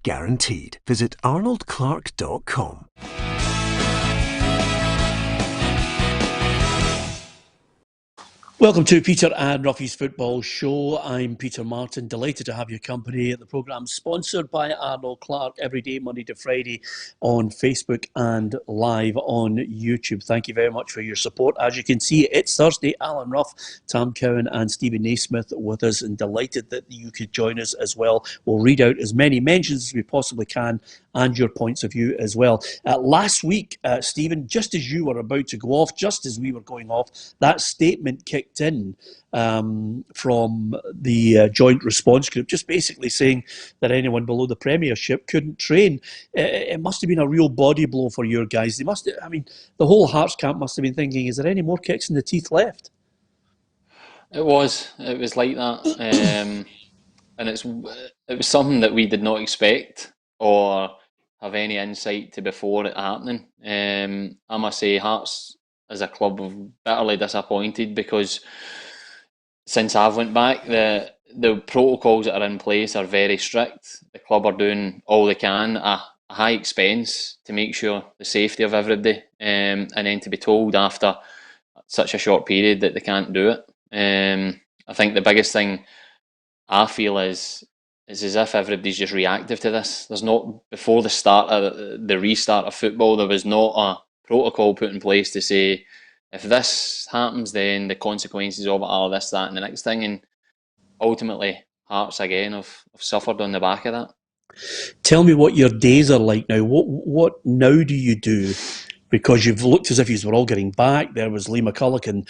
guaranteed. Visit arnoldclark.com. Welcome to Peter and Roughie's Football Show. I'm Peter Martin, delighted to have your company. The programme sponsored by Arnold Clark every day, Monday to Friday, on Facebook and live on YouTube. Thank you very much for your support. As you can see, it's Thursday. Alan Rough, Tam Cowan and Stephen Naismith with us, and delighted that you could join us as well. We'll read out as many mentions as we possibly can and your points of view as well. Last week, Stephen, just as you were about to go off, just as we were going off, that statement kicked in from the joint response group, just basically saying that anyone below the Premiership couldn't train. It must have been a real body blow for your guys. They must have, I mean, the whole Hearts camp must have been thinking, is there any more kicks in the teeth left? It was like that, and it was something that we did not expect or have any insight to before it happening. I must say, Hearts as a club have bitterly disappointed, because since I've went back, the protocols that are in place are very strict. The club are doing all they can at a high expense to make sure the safety of everybody, and then to be told after such a short period that they can't do it. I think the biggest thing I feel is as if everybody's just reactive to this. There's not, before the start of the restart of football, there was not a protocol put in place to say, if this happens, then the consequences of it are this, that, and the next thing. And ultimately, Hearts again have suffered on the back of that. Tell me what your days are like now. What now do you do? Because you've looked as if you were all getting back. There was Lee McCulloch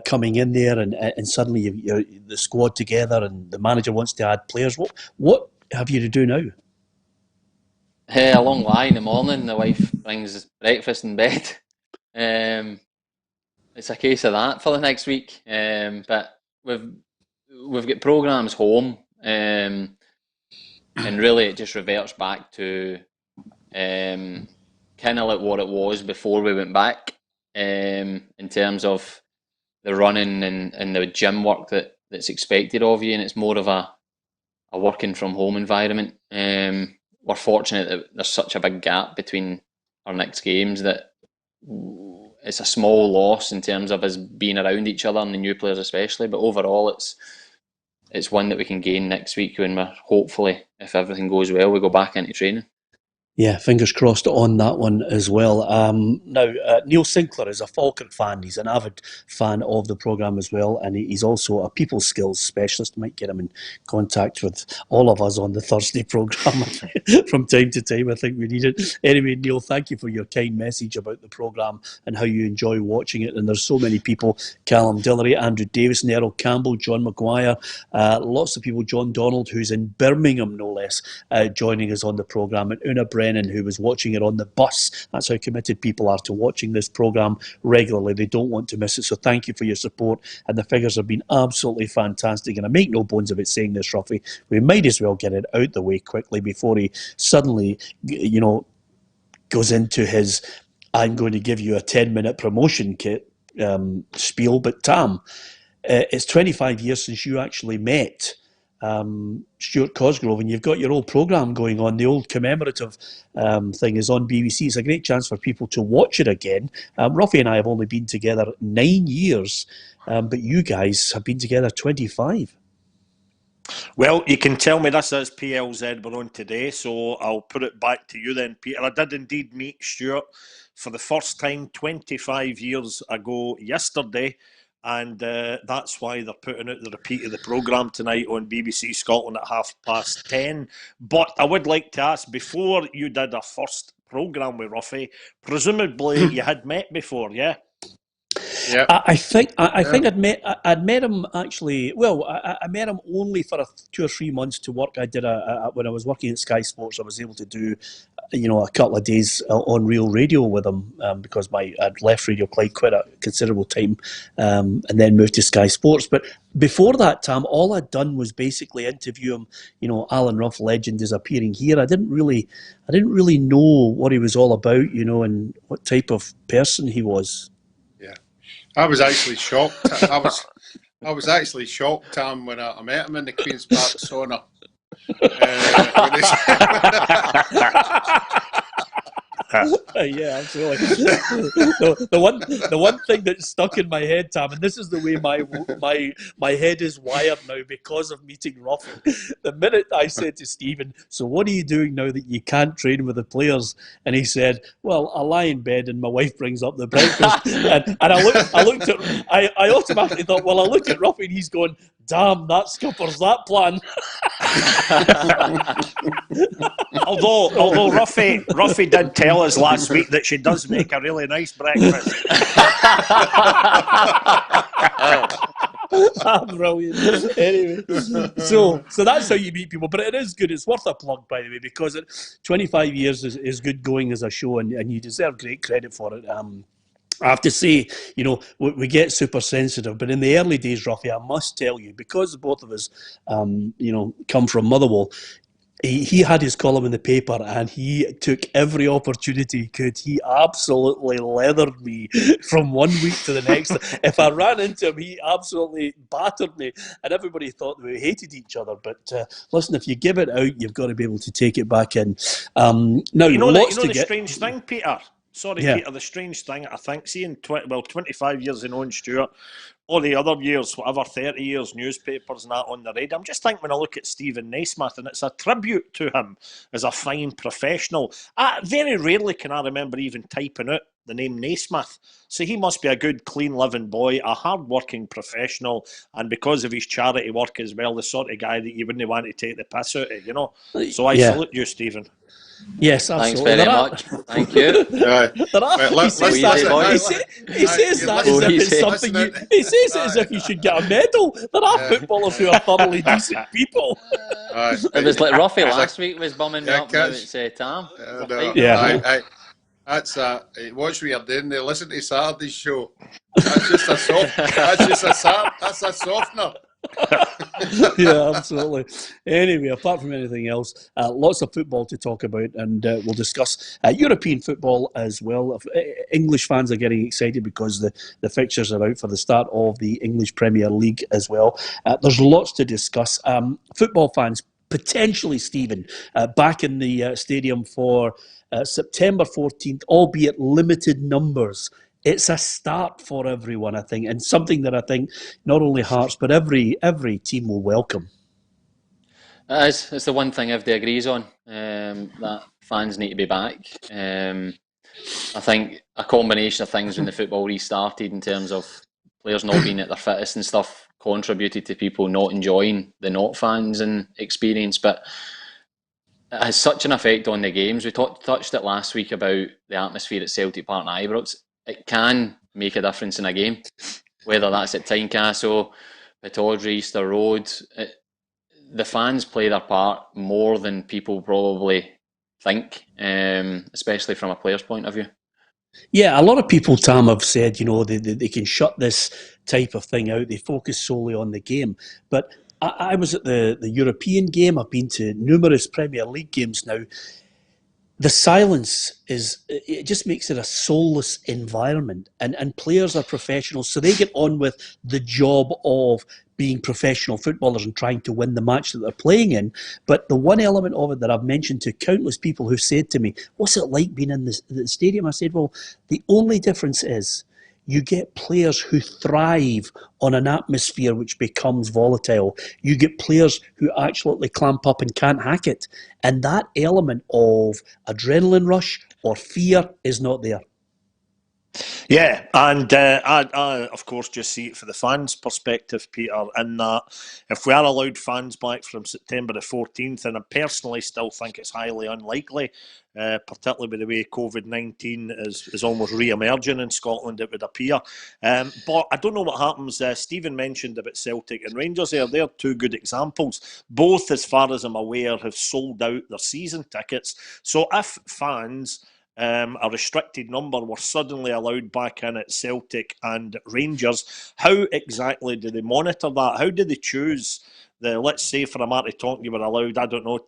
coming in there, and suddenly you're the squad together, and the manager wants to add players. What have you to do now? A long lie in the morning. The wife brings breakfast in bed. It's a case of that for the next week. But we've got programmes home, and really it just reverts back to kind of like what it was before we went back, in terms of the running and the gym work that's expected of you, and it's more of a working from home environment. We're fortunate that there's such a big gap between our next games that it's a small loss in terms of us being around each other and the new players especially, but overall it's one that we can gain next week when we're hopefully, if everything goes well, we go back into training. Yeah, fingers crossed on that one as well. Now, Neil Sinclair is a Falkirk fan. He's an avid fan of the programme as well, and he's also a people skills specialist. Might get him in contact with all of us on the Thursday programme from time to time. I think we need it. Anyway, Neil, thank you for your kind message about the programme and how you enjoy watching it. And there's so many people: Callum Dillery, Andrew Davis, Errol Campbell, John Maguire, lots of people, John Donald, who's in Birmingham, no less, joining us on the programme, and Una Brennan, who was watching it on the bus. That's how committed people are to watching this programme regularly. They don't want to miss it. So thank you for your support. And the figures have been absolutely fantastic. And I make no bones of it saying this, Roughie, we might as well get it out the way quickly before he suddenly, goes into his, I'm going to give you a 10-minute promotion kit spiel. But Tam, it's 25 years since you actually met Stuart Cosgrove, and you've got your old programme going on. The old commemorative thing is on BBC. It's a great chance for people to watch it again. Roughie and I have only been together 9 years, but you guys have been together 25. Well, you can tell me this is PLZ we're on today, so I'll put it back to you then, Peter. I did indeed meet Stuart for the first time 25 years ago yesterday. And that's why they're putting out the repeat of the programme tonight on BBC Scotland at 10:30. But I would like to ask, before you did a first programme with Roughie, presumably you had met before, yeah? Yeah, I think I'd met him actually. Well, I met him only for 2 or 3 months to work. I did when I was working at Sky Sports. I was able to do, a couple of days on Real Radio with him because I'd left Radio Clyde quite a considerable time, and then moved to Sky Sports. But before that, Tam, all I'd done was basically interview him. Alan Rough, legend, is appearing here. I didn't really know what he was all about, and what type of person he was. I was actually shocked. I was actually shocked, Tam, when I met him in the Queen's Park sauna. Yeah, absolutely. The one thing that stuck in my head, Tam, and this is the way my head is wired now because of meeting Roughie. The minute I said to Stephen, "So what are you doing now that you can't train with the players?" and he said, "Well, I lie in bed and my wife brings up the breakfast," and I automatically thought, well, I look at Roughie and he's going, "Damn, that scuppers that plan." although Roughie did tell us last week that she does make a really nice breakfast. Brilliant. Anyway, so that's how you meet people. But it is good. It's worth a plug, by the way, because 25 years is good going as a show, and you deserve great credit for it. I have to say, we get super sensitive, but in the early days, Roughie, I must tell you, because both of us, come from Motherwell, he had his column in the paper and he took every opportunity he could. He absolutely leathered me from one week to the next. If I ran into him, he absolutely battered me, and everybody thought we hated each other. But listen, if you give it out, you've got to be able to take it back in. Now, the strange thing, Peter? Sorry, Yeah. Peter, the strange thing, I think, seeing 25 years in Owen Stewart, all the other years, whatever, 30 years, newspapers and that on the radio, I'm just thinking when I look at Stephen Naismith, and it's a tribute to him as a fine professional. Very rarely can I remember even typing out the name Naismith. So he must be a good, clean living boy, a hard-working professional, and because of his charity work as well, the sort of guy that you wouldn't want to take the piss out of, So I salute you, Stephen. Yes, absolutely. Thanks very much. Thank you. He says that as if it's something he says it as if you should get a medal. There are footballers who are thoroughly decent people. It was like Roughie last week was bumming me up now it's Tam. That's watch what you're doing there. Listen to Saturday's show. That's just a softener. Yeah, absolutely. Anyway, apart from anything else, lots of football to talk about, and we'll discuss European football as well. English fans are getting excited because the fixtures are out for the start of the English Premier League as well. There's lots to discuss. Football fans, potentially, Stephen, back in the stadium for September 14th, albeit limited numbers. It's a start for everyone, I think, and something that I think not only Hearts but every team will welcome. It's the one thing everybody agrees on, that fans need to be back. I think a combination of things when the football restarted in terms of players not being at their fittest and stuff contributed to people not enjoying the not fans and experience, but it has such an effect on the games. We touched it last week about the atmosphere at Celtic Park and Ibrox. It can make a difference in a game, whether that's at Tynecastle, Pittodrie, Easter Road. The fans play their part more than people probably think, especially from a player's point of view. Yeah, a lot of people, Tam, have said, they can shut this type of thing out. They focus solely on the game. But I was at the European game. I've been to numerous Premier League games now. The silence it just makes it a soulless environment, and players are professionals, so they get on with the job of being professional footballers and trying to win the match that they're playing in. But the one element of it that I've mentioned to countless people who've said to me, "What's it like being in the stadium?" I said, well, the only difference is you get players who thrive on an atmosphere which becomes volatile. You get players who absolutely clamp up and can't hack it. And that element of adrenaline rush or fear is not there. Yeah, and I, of course, just see it for the fans' perspective, Peter, in that if we are allowed fans back from September the 14th, and I personally still think it's highly unlikely, particularly with the way COVID-19 is almost re-emerging in Scotland, it would appear. But I don't know what happens. Stephen mentioned about Celtic and Rangers there. They're two good examples. Both, as far as I'm aware, have sold out their season tickets. So if fans... a restricted number were suddenly allowed back in at Celtic and Rangers, how exactly do they monitor that? How do they choose let's say for a matter of talking, you were allowed,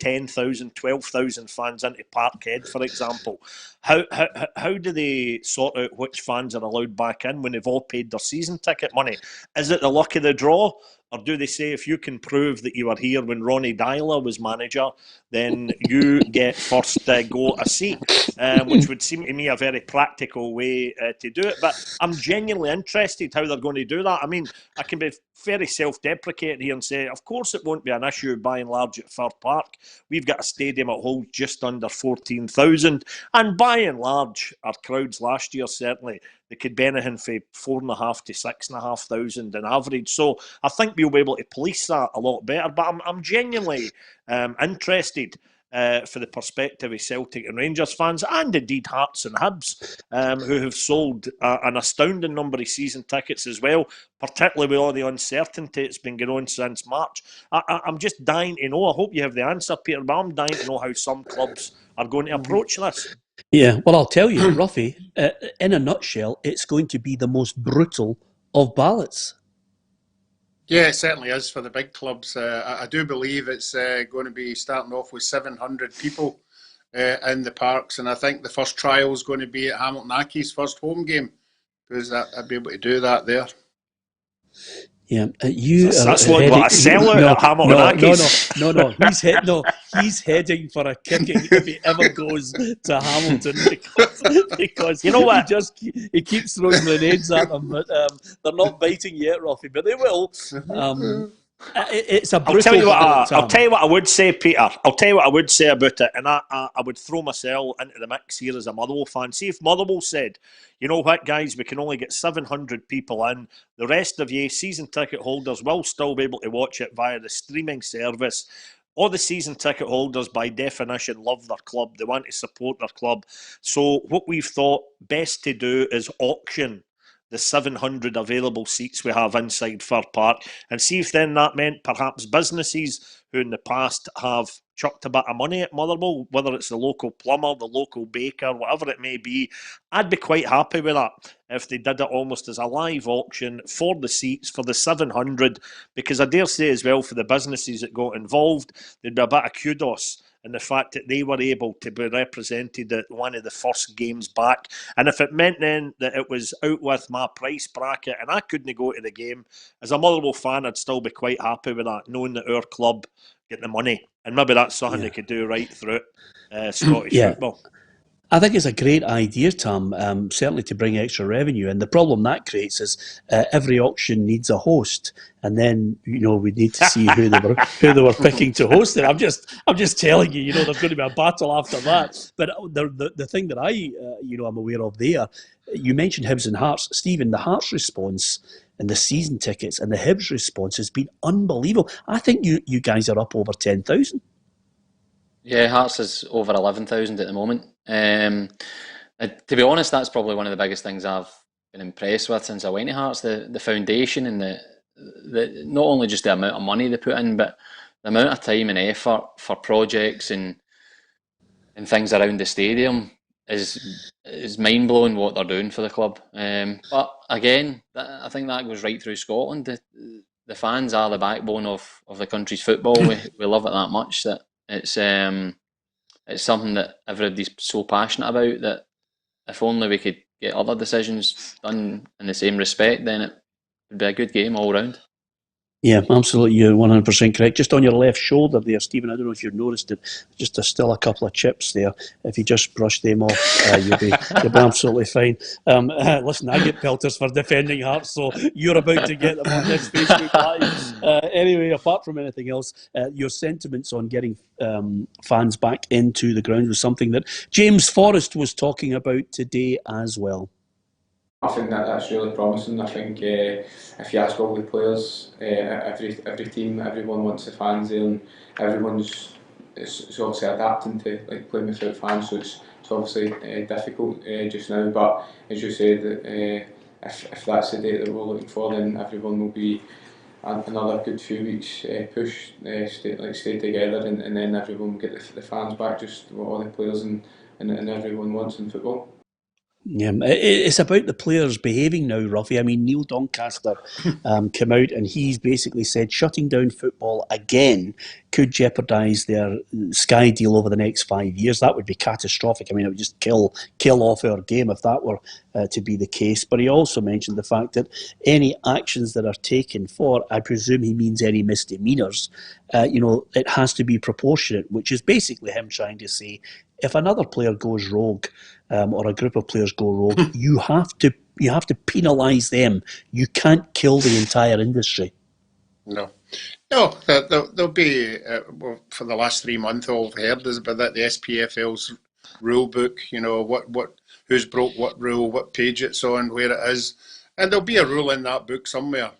10,000, 12,000 fans into Parkhead, for example. How do they sort out which fans are allowed back in when they've all paid their season ticket money? Is it the luck of the draw? Or do they say if you can prove that you were here when Ronnie Dyler was manager, then you get first go a seat, which would seem to me a very practical way to do it. But I'm genuinely interested how they're going to do that. I mean, I can be very self-deprecating here and say, of course it won't be an issue by and large at Fir Park. We've got a stadium that holds just under 14,000, and by and large, our crowds last year certainly, they could be anything from 4,500 to 6,500 in average. So I think we'll be able to police that a lot better. But I'm genuinely interested for the perspective of Celtic and Rangers fans, and indeed Hearts and Hibs, who have sold an astounding number of season tickets as well, particularly with all the uncertainty it's been going on since March. I'm just dying to know. I hope you have the answer, Peter, but I'm dying to know how some clubs are going to approach this. Yeah, well, I'll tell you, Roughie, in a nutshell, it's going to be the most brutal of ballots. Yeah, it certainly is for the big clubs. I do believe it's going to be starting off with 700 people in the parks, and I think the first trial is going to be at Hamilton Accies' first home game, because I'd be able to do that there. Yeah, that's what a sellout at Hamilton Accies. No. He's heading for a kicking if he ever goes to Hamilton, because you know what? He keeps throwing grenades at them, but they're not biting yet, Roughie, but they will. It's a brutal. I'll tell you what I would say, Peter. I'll tell you what I would say about it, and I would throw myself into the mix here as a Motherwell fan. See if Motherwell said, you know what, guys, we can only get 700 people in. The rest of you season ticket holders will still be able to watch it via the streaming service. All the season ticket holders, by definition, love their club. They want to support their club. So what we've thought best to do is auction the 700 available seats we have inside Fir Park, and see if then that meant perhaps businesses who in the past have chucked a bit of money at Motherwell, whether it's the local plumber, the local baker, whatever it may be. I'd be quite happy with that if they did it almost as a live auction for the seats, for the 700, because I dare say as well for the businesses that got involved, there'd be a bit of kudos and the fact that they were able to be represented at one of the first games back. And if it meant then that it was out with my price bracket and I couldn't go to the game, as a Motherwell fan, I'd still be quite happy with that, knowing that our club get the money. And maybe that's something they could do right through Scottish football. I think it's a great idea, Tam, certainly to bring extra revenue. And the problem that creates is every auction needs a host. And then, we need to see who they were picking to host it. I'm just telling you, there's going to be a battle after that. But the thing that I'm aware of there, you mentioned Hibs and Hearts. Stephen, the Hearts response and the season tickets and the Hibs response has been unbelievable. I think you guys are up over 10,000. Yeah, Hearts is over 11,000 at the moment. To be honest, that's probably one of the biggest things I've been impressed with since I went to Hearts. The foundation and the not only just the amount of money they put in, but the amount of time and effort for projects and things around the stadium is mind-blowing what they're doing for the club. But again, I think that goes right through Scotland. The fans are the backbone of the country's football. We love it that much that it's something that everybody's so passionate about, that if only we could get other decisions done in the same respect, then it would be a good game all round. Yeah, absolutely. You're 100% correct. Just on your left shoulder there, Stephen, I don't know if you've noticed it, there's still a couple of chips there. If you just brush them off, you'll be absolutely fine. Listen, I get pelters for defending Hearts, so you're about to get them on this Facebook Live. Anyway, apart from anything else, your sentiments on getting fans back into the ground was something that James Forrest was talking about today as well. I think that's really promising. I think if you ask all the players, every team, everyone wants the fans there, and everyone's it's obviously adapting to playing without fans. So it's obviously difficult just now. But as you said, if that's the date that we're looking for, then everyone will be another good few weeks push, stay together, and then everyone will get the fans back. Just what all the players and everyone wants in football. Yeah, it's about the players behaving now, Roughie. I mean, Neil Doncaster came out and he's basically said shutting down football again could jeopardise their Sky deal over the next 5 years. That would be catastrophic. I mean, it would just kill off our game if that were to be the case. But he also mentioned the fact that any actions that are taken for, I presume he means any misdemeanours, it has to be proportionate, which is basically him trying to say, if another player goes rogue or a group of players go rogue, you have to penalise them. You can't kill the entire industry. No, there'll be, for the last 3 months, all I've heard is about that, the SPFL's rule book, who's broke what rule, what page it's on, where it is. And there'll be a rule in that book somewhere,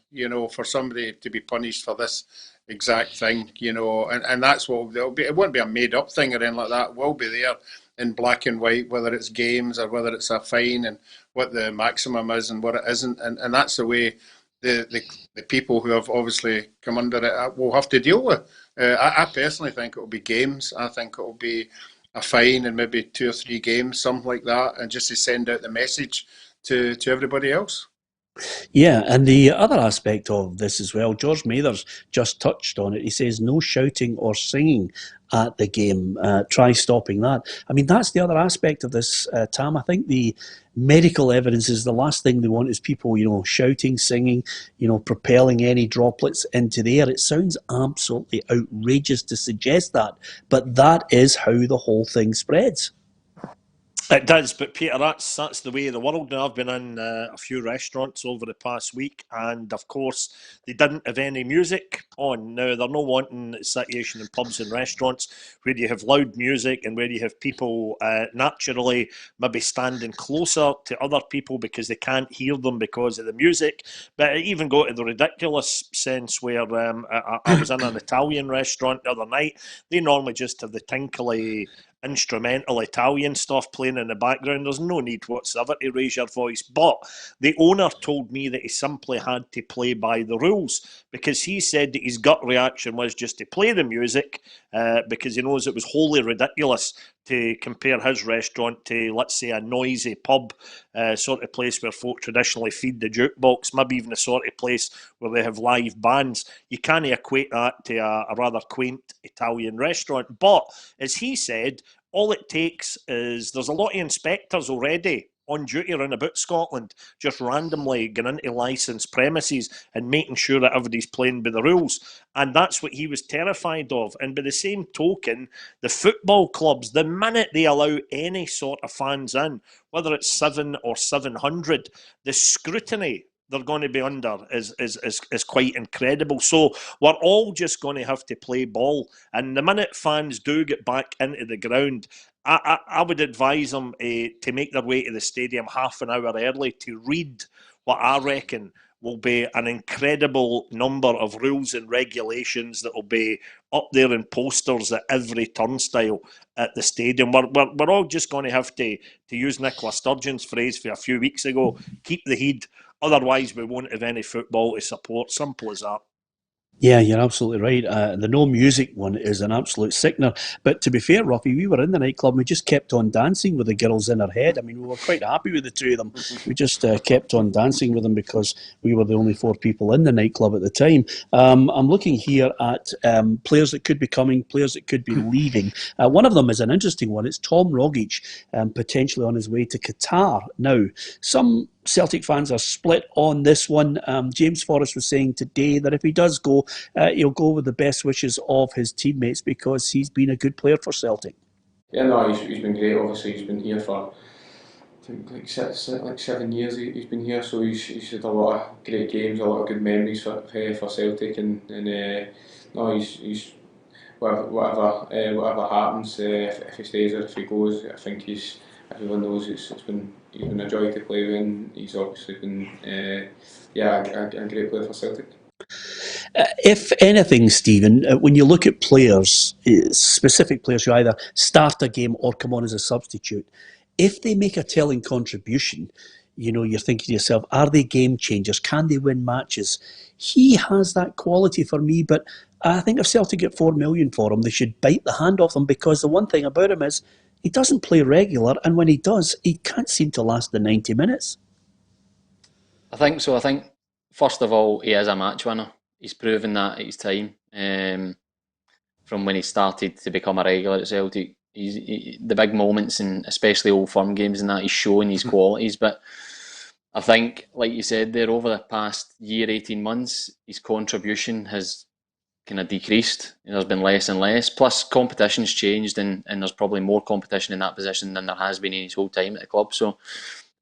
for somebody to be punished for this exact thing, and that's what there'll be. It won't be a made-up thing or anything like that. It will be there in black and white, whether it's games or whether it's a fine and what the maximum is and what it isn't. And that's the way the people who have obviously come under it will have to deal with. I personally think it will be games. I think it will be a fine and maybe 2 or 3 games, something like that, and just to send out the message to everybody else. Yeah, and the other aspect of this as well, George Mathers just touched on it. He says no shouting or singing at the game. Try stopping that. I mean, that's the other aspect of this, Tam. I think the medical evidence is the last thing they want is people, shouting, singing, propelling any droplets into the air. It sounds absolutely outrageous to suggest that, but that is how the whole thing spreads. It does, but Peter, that's the way of the world now. I've been in a few restaurants over the past week, and of course they didn't have any music on. Now, they're not wanting the situation in pubs and restaurants where you have loud music and where you have people naturally maybe standing closer to other people because they can't hear them because of the music. But it even got to the ridiculous sense where I was in an Italian restaurant the other night. They normally just have the tinkly instrumental Italian stuff playing in the background. There's no need whatsoever to raise your voice, but the owner told me that he simply had to play by the rules because he said that his gut reaction was just to play the music because he knows it was wholly ridiculous to compare his restaurant to, let's say, a noisy pub sort of place where folk traditionally feed the jukebox, maybe even the sort of place where they have live bands. You can't equate that to a rather quaint Italian restaurant. But, as he said, all it takes is there's a lot of inspectors already on duty around about Scotland, just randomly going into licensed premises and making sure that everybody's playing by the rules. And that's what he was terrified of. And by the same token, the football clubs, the minute they allow any sort of fans in, whether it's 7 or 700, the scrutiny they're going to be under is quite incredible. So we're all just going to have to play ball. And the minute fans do get back into the ground, I would advise them to make their way to the stadium half an hour early to read what I reckon will be an incredible number of rules and regulations that will be up there in posters at every turnstile at the stadium. We're all just going to have to use Nicola Sturgeon's phrase for a few weeks ago, keep the heat. Otherwise, we won't have any football to support. Simple as that. Yeah, you're absolutely right. The no music one is an absolute sickener. But to be fair, Roughie, we were in the nightclub and we just kept on dancing with the girls in our head. I mean, we were quite happy with the two of them. We just kept on dancing with them because we were the only 4 people in the nightclub at the time. I'm looking here at players that could be coming, players that could be leaving. One of them is an interesting one. It's Tom Rogic, potentially on his way to Qatar. Now, some Celtic fans are split on this one. James Forrest was saying today that if he does go, he'll go with the best wishes of his teammates because he's been a good player for Celtic. Yeah, no, he's been great. Obviously, he's been here for I think like 7 years. He's been here, so he's had a lot of great games, a lot of good memories for Celtic, and no, he's whatever happens, if he stays or if he goes, I think everyone knows he's been a joy to play with, and he's obviously been a great player for Celtic. If anything, Stephen, when you look at players, specific players who either start a game or come on as a substitute, if they make a telling contribution, you're thinking to yourself, are they game changers? Can they win matches? He has that quality for me, but I think if Celtic get 4 million for him, they should bite the hand off him because the one thing about him is he doesn't play regular, and when he does, he can't seem to last the 90 minutes. I think so. I think, first of all, he is a match winner. He's proven that at his time. From when he started to become a regular at Celtic, the big moments, and especially Old Firm games and that, he's showing his qualities. But I think, like you said there, over the past year, 18 months, his contribution has kind of decreased. There's been less and less. Plus, competition's changed, and there's probably more competition in that position than there has been in his whole time at the club. So,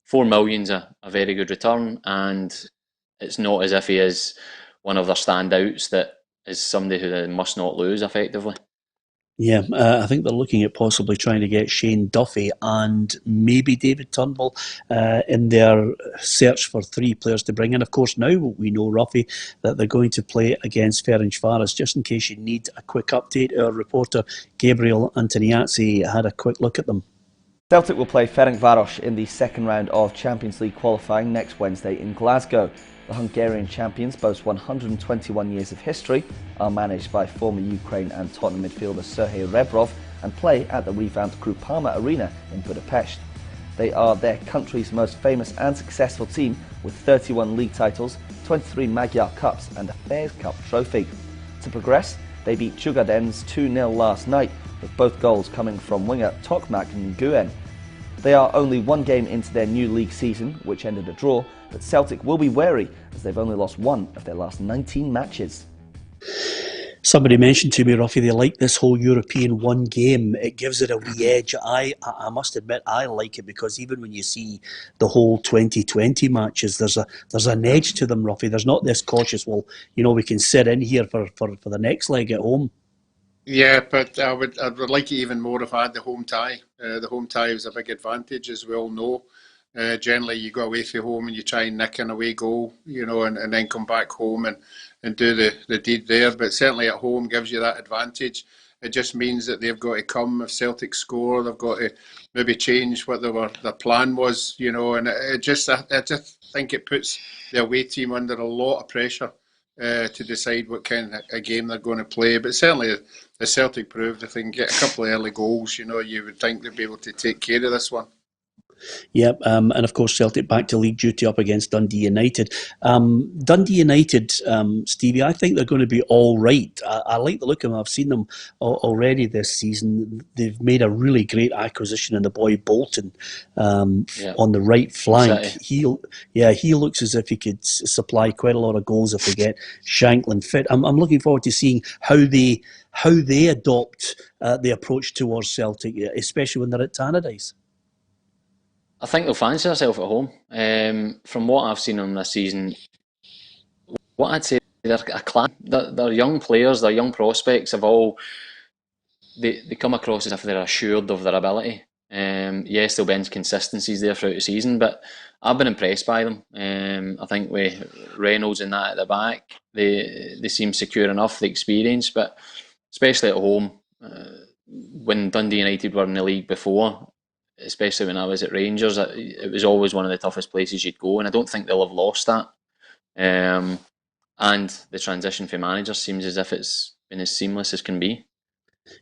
4 million's a very good return, and it's not as if he is one of their standouts that is somebody who they must not lose effectively. Yeah, I think they're looking at possibly trying to get Shane Duffy and maybe David Turnbull in their search for 3 players to bring in. Of course, now we know, Roughie, that they're going to play against Ferencvaros. Just in case you need a quick update, our reporter Gabriel Antoniazzi had a quick look at them. Celtic will play Ferencvaros in the second round of Champions League qualifying next Wednesday in Glasgow. The Hungarian champions boast 121 years of history, are managed by former Ukraine and Tottenham midfielder Serhei Rebrov, and play at the revamped Groupama Arena in Budapest. They are their country's most famous and successful team, with 31 league titles, 23 Magyar Cups and a Fairs Cup trophy. To progress, they beat Djurgårdens 2-0 last night, with both goals coming from winger Tokmak Nguyen. They are only 1 game into their new league season, which ended a draw, but Celtic will be wary as they've only lost 1 of their last 19 matches. Somebody mentioned to me, Roughie, they like this whole European 1 game. It gives it a wee edge. I must admit, I like it, because even when you see the whole 2020 matches, there's an edge to them, Roughie. There's not this cautious, well, we can sit in here for the next leg at home. Yeah, but I would like it even more if I had the home tie. The home tie is a big advantage, as we all know. Generally, you go away from home and you try and nick an away goal, and then come back home and do the deed there. But certainly at home gives you that advantage. It just means that they've got to come, if Celtic score, they've got to maybe change what their plan was, and I just think it puts the away team under a lot of pressure to decide what kind of a game they're going to play. But certainly, the Celtic proved if they can get a couple of early goals, you would think they'd be able to take care of this one. Yep, and of course Celtic back to league duty up against Dundee United. Dundee United, Stevie, I think they're going to be all right. I like the look of them. I've seen them already this season. They've made a really great acquisition in the boy Bolton on the right flank. He looks as if he could supply quite a lot of goals if they get Shanklin fit. I'm looking forward to seeing how they adopt the approach towards Celtic, especially when they're at Tannadice. I think they'll fancy themselves at home. From what I've seen them this season, what I'd say, they're a class. They're young players, they're young prospects. They come across as if they're assured of their ability. Yes, there'll be inconsistencies there throughout the season, but I've been impressed by them. I think with Reynolds and that at the back, they seem secure enough, the experience, but especially at home, when Dundee United were in the league before, especially when I was at Rangers, it was always one of the toughest places you'd go, and I don't think they'll have lost that. And the transition for managers seems as if it's been as seamless as can be.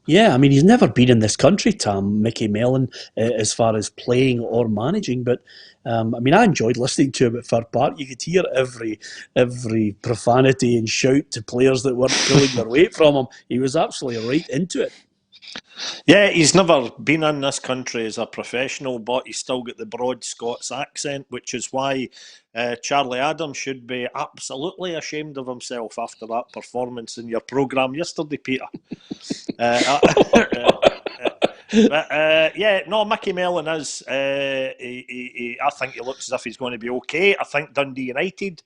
Yeah, I mean, he's never been in this country, Tam, Mickey Mellon, as far as playing or managing, but I enjoyed listening to him at Fir Park. You could hear every profanity and shout to players that weren't pulling their weight from him. He was absolutely right into it. Yeah, he's never been in this country as a professional, but he's still got the broad Scots accent, which is why Charlie Adams should be absolutely ashamed of himself after that performance in your programme yesterday, Peter. Mickey Mellon is. I think he looks as if he's going to be okay. I think Dundee United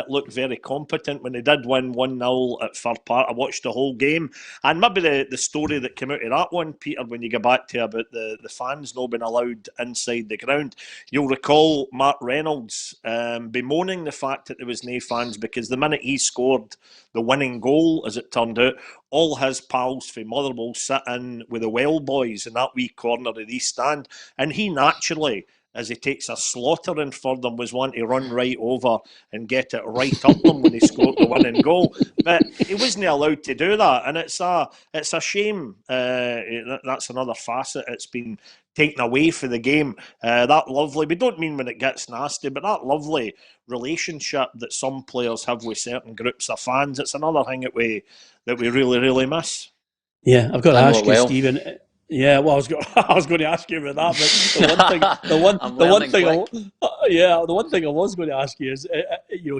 looked very competent when they did win 1-0 at Fir Park. I watched the whole game, and maybe the story that came out of that one, Peter, when you go back to about the fans not being allowed inside the ground, you'll recall Mark Reynolds bemoaning the fact that there was no fans, because the minute he scored the winning goal, as it turned out, all his pals from Motherwell sit in with the Well boys in that wee corner of the East Stand, and he naturally as he takes a slaughtering for them, was one to run right over and get it right up them when he scored the winning goal. But he wasn't allowed to do that, and it's a shame. That's another facet. It's been taken away for the game. That lovely, we don't mean when it gets nasty, but that lovely relationship that some players have with certain groups of fans, it's another thing that we really, really miss. Yeah, I've got to ask you, well. Stephen. Yeah, well, I was going to ask you about that, but the one thing I was going to ask you is,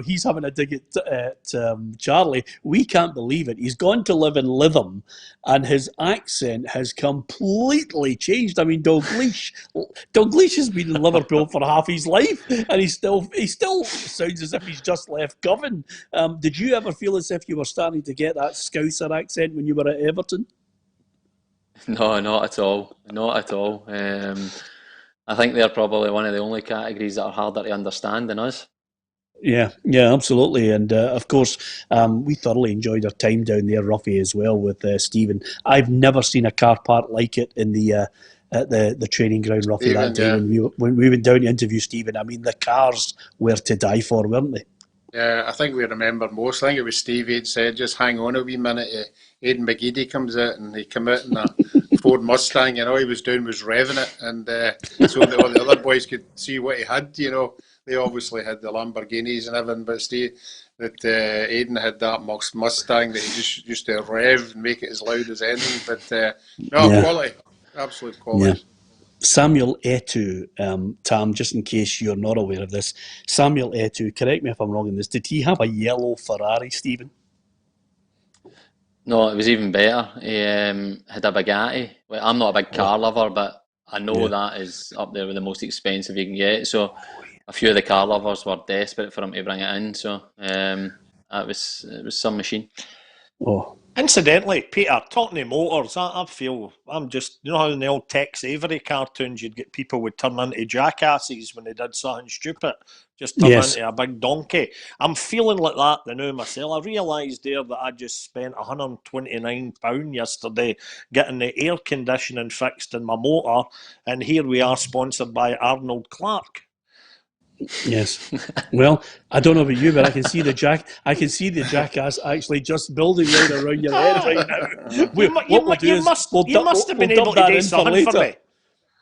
he's having a dig at Charlie. We can't believe it. He's gone to live in Lytham, and his accent has completely changed. I mean, Dalglish has been in Liverpool for half his life, and he still sounds as if he's just left Govan. Did you ever feel as if you were starting to get that Scouser accent when you were at Everton? No, not at all. Not at all. I think they're probably one of the only categories that are harder to understand than us. Yeah, absolutely. And of course, we thoroughly enjoyed our time down there, Roughie, as well, with Stephen. I've never seen a car park like it in at the training ground, Roughie, that day when we went down to interview Stephen. I mean, the cars were to die for, weren't they? Yeah, I think we remember most. I think it was Stevie had said, just hang on a wee minute. Aidan McGeady comes out, and he came out in a Ford Mustang, and all he was doing was revving it, and so that all the other boys could see what he had. They obviously had the Lamborghinis and everything, but Aidan had that Mustang that he just used to rev and make it as loud as anything. But quality, absolute quality. Yeah. Samuel Eto'o, Tam, just in case you're not aware of this, Samuel Eto'o, correct me if I'm wrong in this, did he have a yellow Ferrari, Stephen? No, it was even better. He had a Bugatti. Well, I'm not a big car lover, but I know that is up there with the most expensive you can get. So a few of the car lovers were desperate for him to bring it in. So it was some machine. Oh. Incidentally, Peter, talking to motors, I feel I'm just, how in the old Tex Avery cartoons you'd get people would turn into jackasses when they did something stupid, just turn into a big donkey. I'm feeling like that now myself. I realised there that I just spent £129 yesterday getting the air conditioning fixed in my motor, and here we are sponsored by Arnold Clark. Yes. Well, I don't know about you, but I can see the jackass actually just building right around your head right now. You must have been able to do something for me.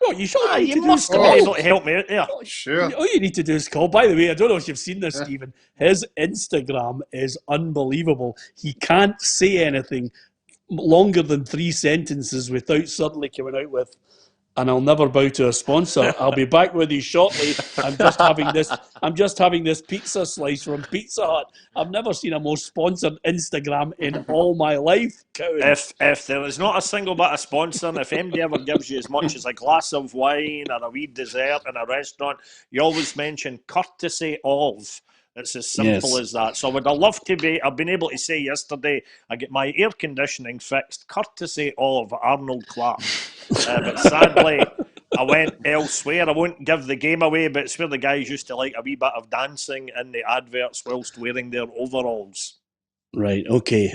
Oh, you must have been able to help me out there. Oh, sure. All you need to do is call. By the way, I don't know if you've seen this, Stephen. His Instagram is unbelievable. He can't say anything longer than 3 sentences without suddenly coming out with, and I'll never bow to a sponsor. I'll be back with you shortly. I'm just having this pizza slice from Pizza Hut. I've never seen a more sponsored Instagram in all my life, Cowan. If there is not a single bit of sponsoring, if anybody ever gives you as much as a glass of wine or a wee dessert in a restaurant, you always mention courtesy of. It's as simple as that. So I would have loved to be. I've been able to say yesterday, I get my air conditioning fixed courtesy of Arnold Clark. But sadly, I went elsewhere. I won't give the game away, but it's where the guys used to like a wee bit of dancing in the adverts whilst wearing their overalls. Right, okay.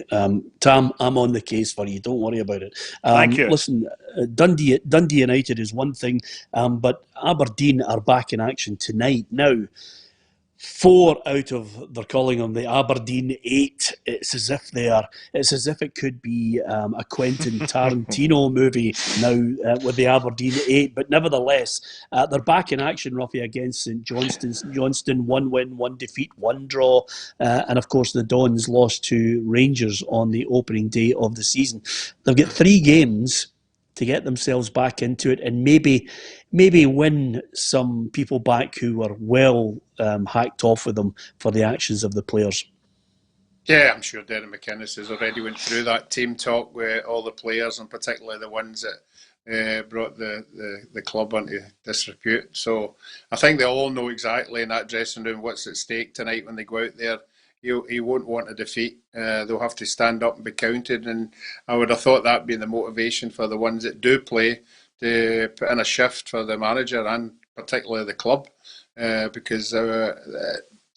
Tam, I'm on the case for you. Don't worry about it. Thank you. Listen, Dundee United is one thing, but Aberdeen are back in action tonight. Now, 4 out of, they're calling them the Aberdeen 8. It's as if it could be a Quentin Tarantino movie now with the Aberdeen 8. But nevertheless, they're back in action, Roughie, against St Johnstone. St Johnstone, 1 win, 1 defeat, 1 draw. And of course, the Dons lost to Rangers on the opening day of the season. They've got 3 games to get themselves back into it and maybe win some people back who were well hacked off with them for the actions of the players. Yeah, I'm sure Darren McManus has already went through that team talk with all the players, and particularly the ones that brought the club into disrepute. So I think they all know exactly in that dressing room what's at stake tonight when they go out there. He won't want a defeat. They'll have to stand up and be counted, and I would have thought that being the motivation for the ones that do play to put in a shift for the manager and particularly the club, because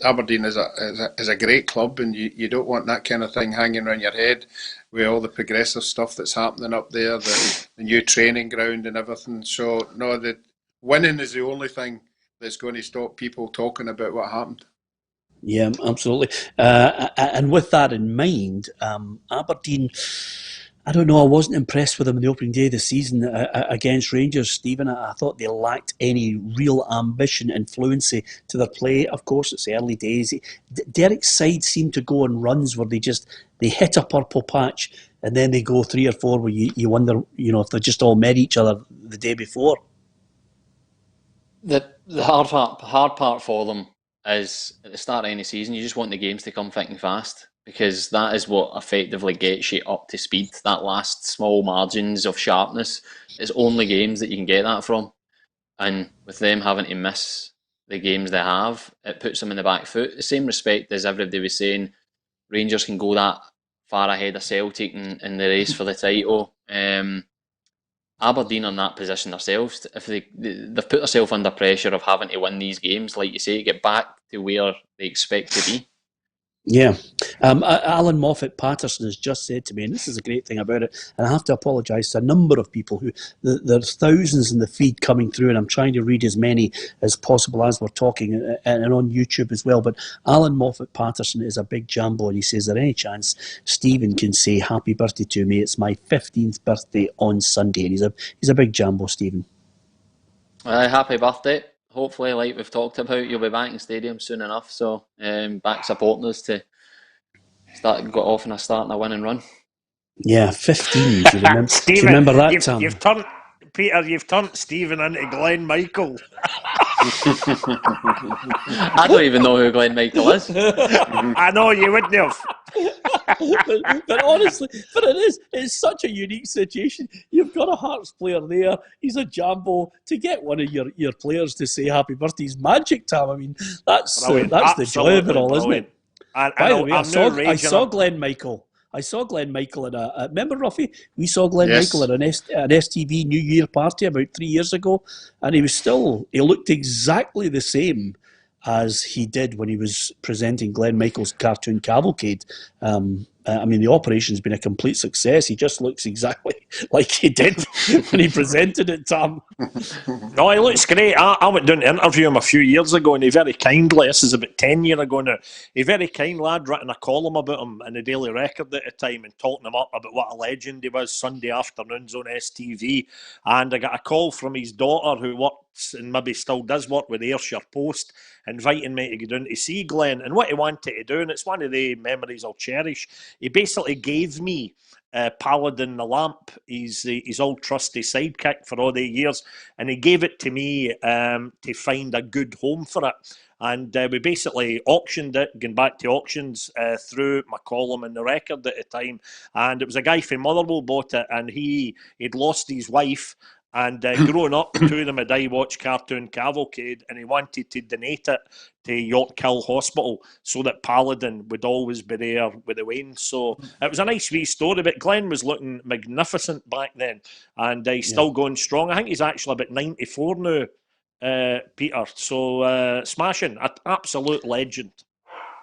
Aberdeen is a great club, and you don't want that kind of thing hanging around your head with all the progressive stuff that's happening up there, the new training ground and everything. So no, that winning is the only thing that's going to stop people talking about what happened. Yeah, absolutely. And with that in mind, Aberdeen, I don't know, I wasn't impressed with them in the opening day of the season against Rangers, Stephen. I thought they lacked any real ambition and fluency to their play. Of course, it's early days. Derek's side seemed to go on runs where they hit a purple patch and then they go 3 or 4 where you wonder, if they just all met each other the day before. The hard part for them is at the start of any season, you just want the games to come thick and fast, because that is what effectively gets you up to speed. That last small margins of sharpness is only games that you can get that from. And with them having to miss the games they have, it puts them in the back foot. The same respect as everybody was saying, Rangers can go that far ahead of Celtic in the race for the title. Aberdeen are in that position themselves. If they've put themselves under pressure of having to win these games, like you say, get back to where they expect to be. Yeah. Alan Moffat-Patterson has just said to me, and this is a great thing about it, and I have to apologise to a number of people who, there's thousands in the feed coming through, and I'm trying to read as many as possible as we're talking, and on YouTube as well. But Alan Moffat-Patterson is a big jambo, and he says, is there any chance Stephen can say happy birthday to me? It's my 15th birthday on Sunday. And he's a big jambo, Stephen. Happy birthday. Hopefully, like we've talked about, you'll be back in stadium soon enough. So back supporting us to go off and starting a winning run. Yeah, 15. Do you remember that, Tam? You've turned Stephen into Glenn Michael. I don't even know who Glenn Michael is. I know you wouldn't have. but honestly, it's such a unique situation. You've got a Hearts player there. He's a jambo. To get one of your players to say happy birthday is magic, Tam. I mean, that's the joy of it all, isn't it? By the way, I saw Glenn Michael. I saw Glenn Michael at remember, Roughie? We saw Glenn Michael at an STV New Year party about 3 years ago, and he looked exactly the same as he did when he was presenting Glenn Michael's cartoon cavalcade. I mean, the operation's been a complete success. He just looks exactly like he did when he presented it, Tam. No, he looks great. I went down to interview him a few years ago, and he very kindly, this is about 10 years ago now, he very kindly had written a column about him in the Daily Record at the time and talking him up about what a legend he was Sunday afternoons on STV. And I got a call from his daughter, who works and maybe still does work with Ayrshire Post, inviting me to go down to see Glenn. And what he wanted to do, and it's one of the memories I'll cherish, he basically gave me Paladin the Lamp, his old trusty sidekick for all the years, and he gave it to me to find a good home for it. And we basically auctioned it, going back to auctions through my column in the Record at the time. And it was a guy from Motherwell bought it, and he'd lost his wife. And growing up, the two of them had watched Cartoon Cavalcade, and he wanted to donate it to Yorkhill Hospital so that Paladin would always be there with the Waynes. So it was a nice wee story, but Glenn was looking magnificent back then, and he's still going strong. I think he's actually about 94 now, Peter. So smashing, an absolute legend.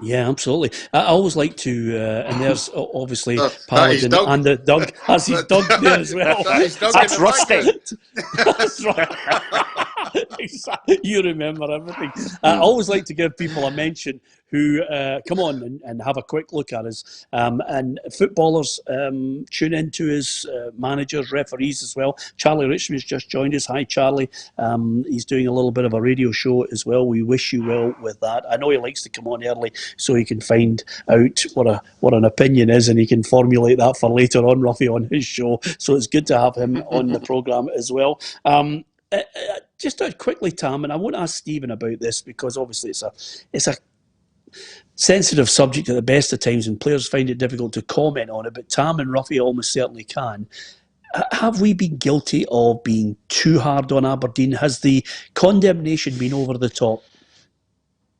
Yeah, absolutely. I always like to, and there's obviously Paladin and the dog. That's his dog there as well. That's Rusty. That's right. You remember everything. I always like to give people a mention who come on and have a quick look at us. And footballers tune into us, managers, referees as well. Charlie Richmond's just joined us. Hi, Charlie. He's doing a little bit of a radio show as well. We wish you well with that. I know he likes to come on early so he can find out what an opinion is, and he can formulate that for later on, Roughie, on his show. So it's good to have him on the programme as well. Just quickly, Tam, and I won't ask Stephen about this because obviously it's a sensitive subject at the best of times, and players find it difficult to comment on it. But Tam and Roughie almost certainly can. Have we been guilty of being too hard on Aberdeen? Has the condemnation been over the top?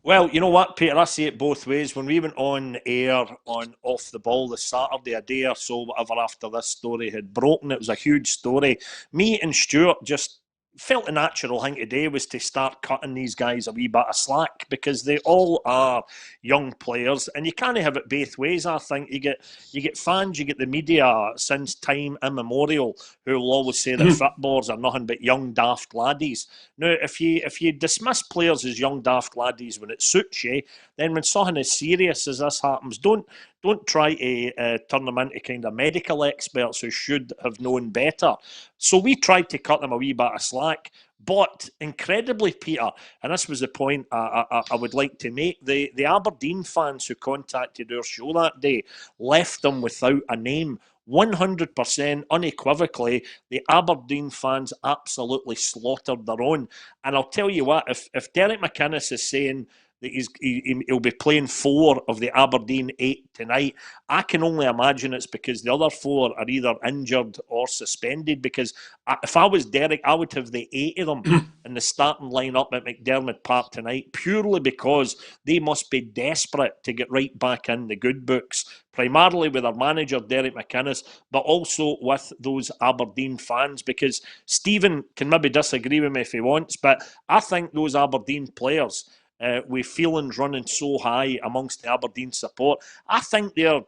Well, you know what, Peter, I see it both ways. When we went on air on Off the Ball this Saturday, a day or so, whatever, after this story had broken, it was a huge story. Me and Stuart just felt the natural thing today was to start cutting these guys a wee bit of slack, because they all are young players, and you can't have it both ways. I think you get fans, you get the media since time immemorial who will always say that footballers are nothing but young daft laddies. Now, if you dismiss players as young daft laddies when it suits you, then when something as serious as this happens, don't try to turn them into kind of medical experts who should have known better. So we tried to cut them a wee bit of slack. But incredibly, Peter, and this was the point I would like to make, the Aberdeen fans who contacted our show that day left them without a name. 100% unequivocally, the Aberdeen fans absolutely slaughtered their own. And I'll tell you what, if Derek McManus is saying that he'll be playing 4 of the Aberdeen 8 tonight, I can only imagine it's because the other 4 are either injured or suspended, because if I was Derek, I would have the 8 of them in the starting lineup at McDermott Park tonight, purely because they must be desperate to get right back in the good books, primarily with their manager Derek McManus, but also with those Aberdeen fans, because Stephen can maybe disagree with me if he wants, but I think those Aberdeen players, with feelings running so high amongst the Aberdeen support, I think they're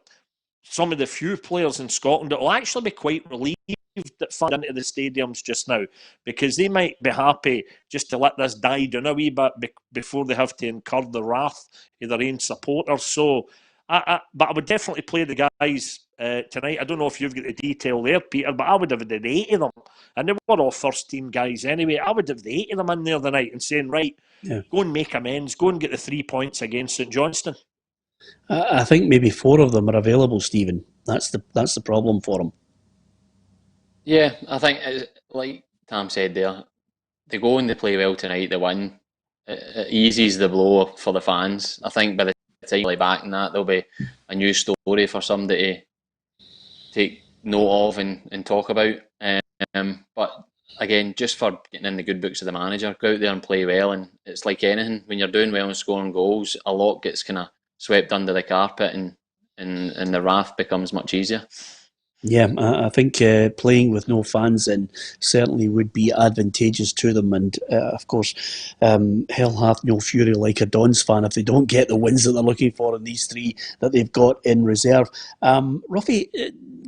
some of the few players in Scotland that will actually be quite relieved that fans into the stadiums just now, because they might be happy just to let this die down a wee bit before they have to incur the wrath of their own supporters. So, but I would definitely play the guys tonight. I don't know if you've got the detail there, Peter, but I would have the 8 of them, and they were all first team guys anyway. I would have the 8 of them in there tonight and saying, right, go and make amends, go and get the 3 points against St Johnstone. I think maybe 4 of them are available, Stephen. That's the problem for them. Yeah, I think, like Tam said there, they go and they play well tonight, they win. It eases the blow for the fans. I think by the time you play back in that, there'll be a new story for somebody to take note of and talk about. But again, just for getting in the good books of the manager, go out there and play well. And it's like anything, when you're doing well and scoring goals, a lot gets kind of swept under the carpet, and the wrath becomes much easier. Yeah, I think playing with no fans then certainly would be advantageous to them. And of course, hell hath no fury like a Dons fan if they don't get the wins that they're looking for in these 3 that they've got in reserve. Roughie,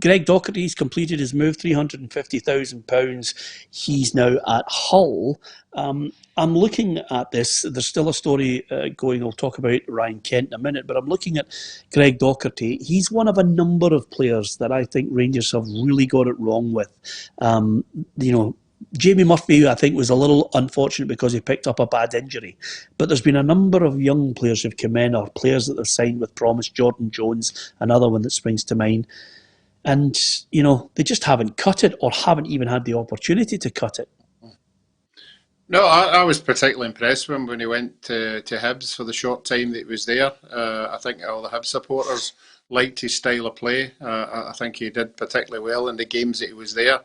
Greg Docherty's completed his move, £350,000. He's now at Hull. I'm looking at this. There's still a story going. I'll talk about Ryan Kent in a minute, but I'm looking at Greg Docherty. He's one of a number of players that I think Rangers have really got it wrong with. Jamie Murphy, I think, was a little unfortunate because he picked up a bad injury. But there's been a number of young players who've come in, or players that they've signed with promise. Jordan Jones, another one that springs to mind. And, they just haven't cut it, or haven't even had the opportunity to cut it. No, I was particularly impressed with him when he went to Hibs for the short time that he was there. I think all the Hibs supporters liked his style of play. I think he did particularly well in the games that he was there.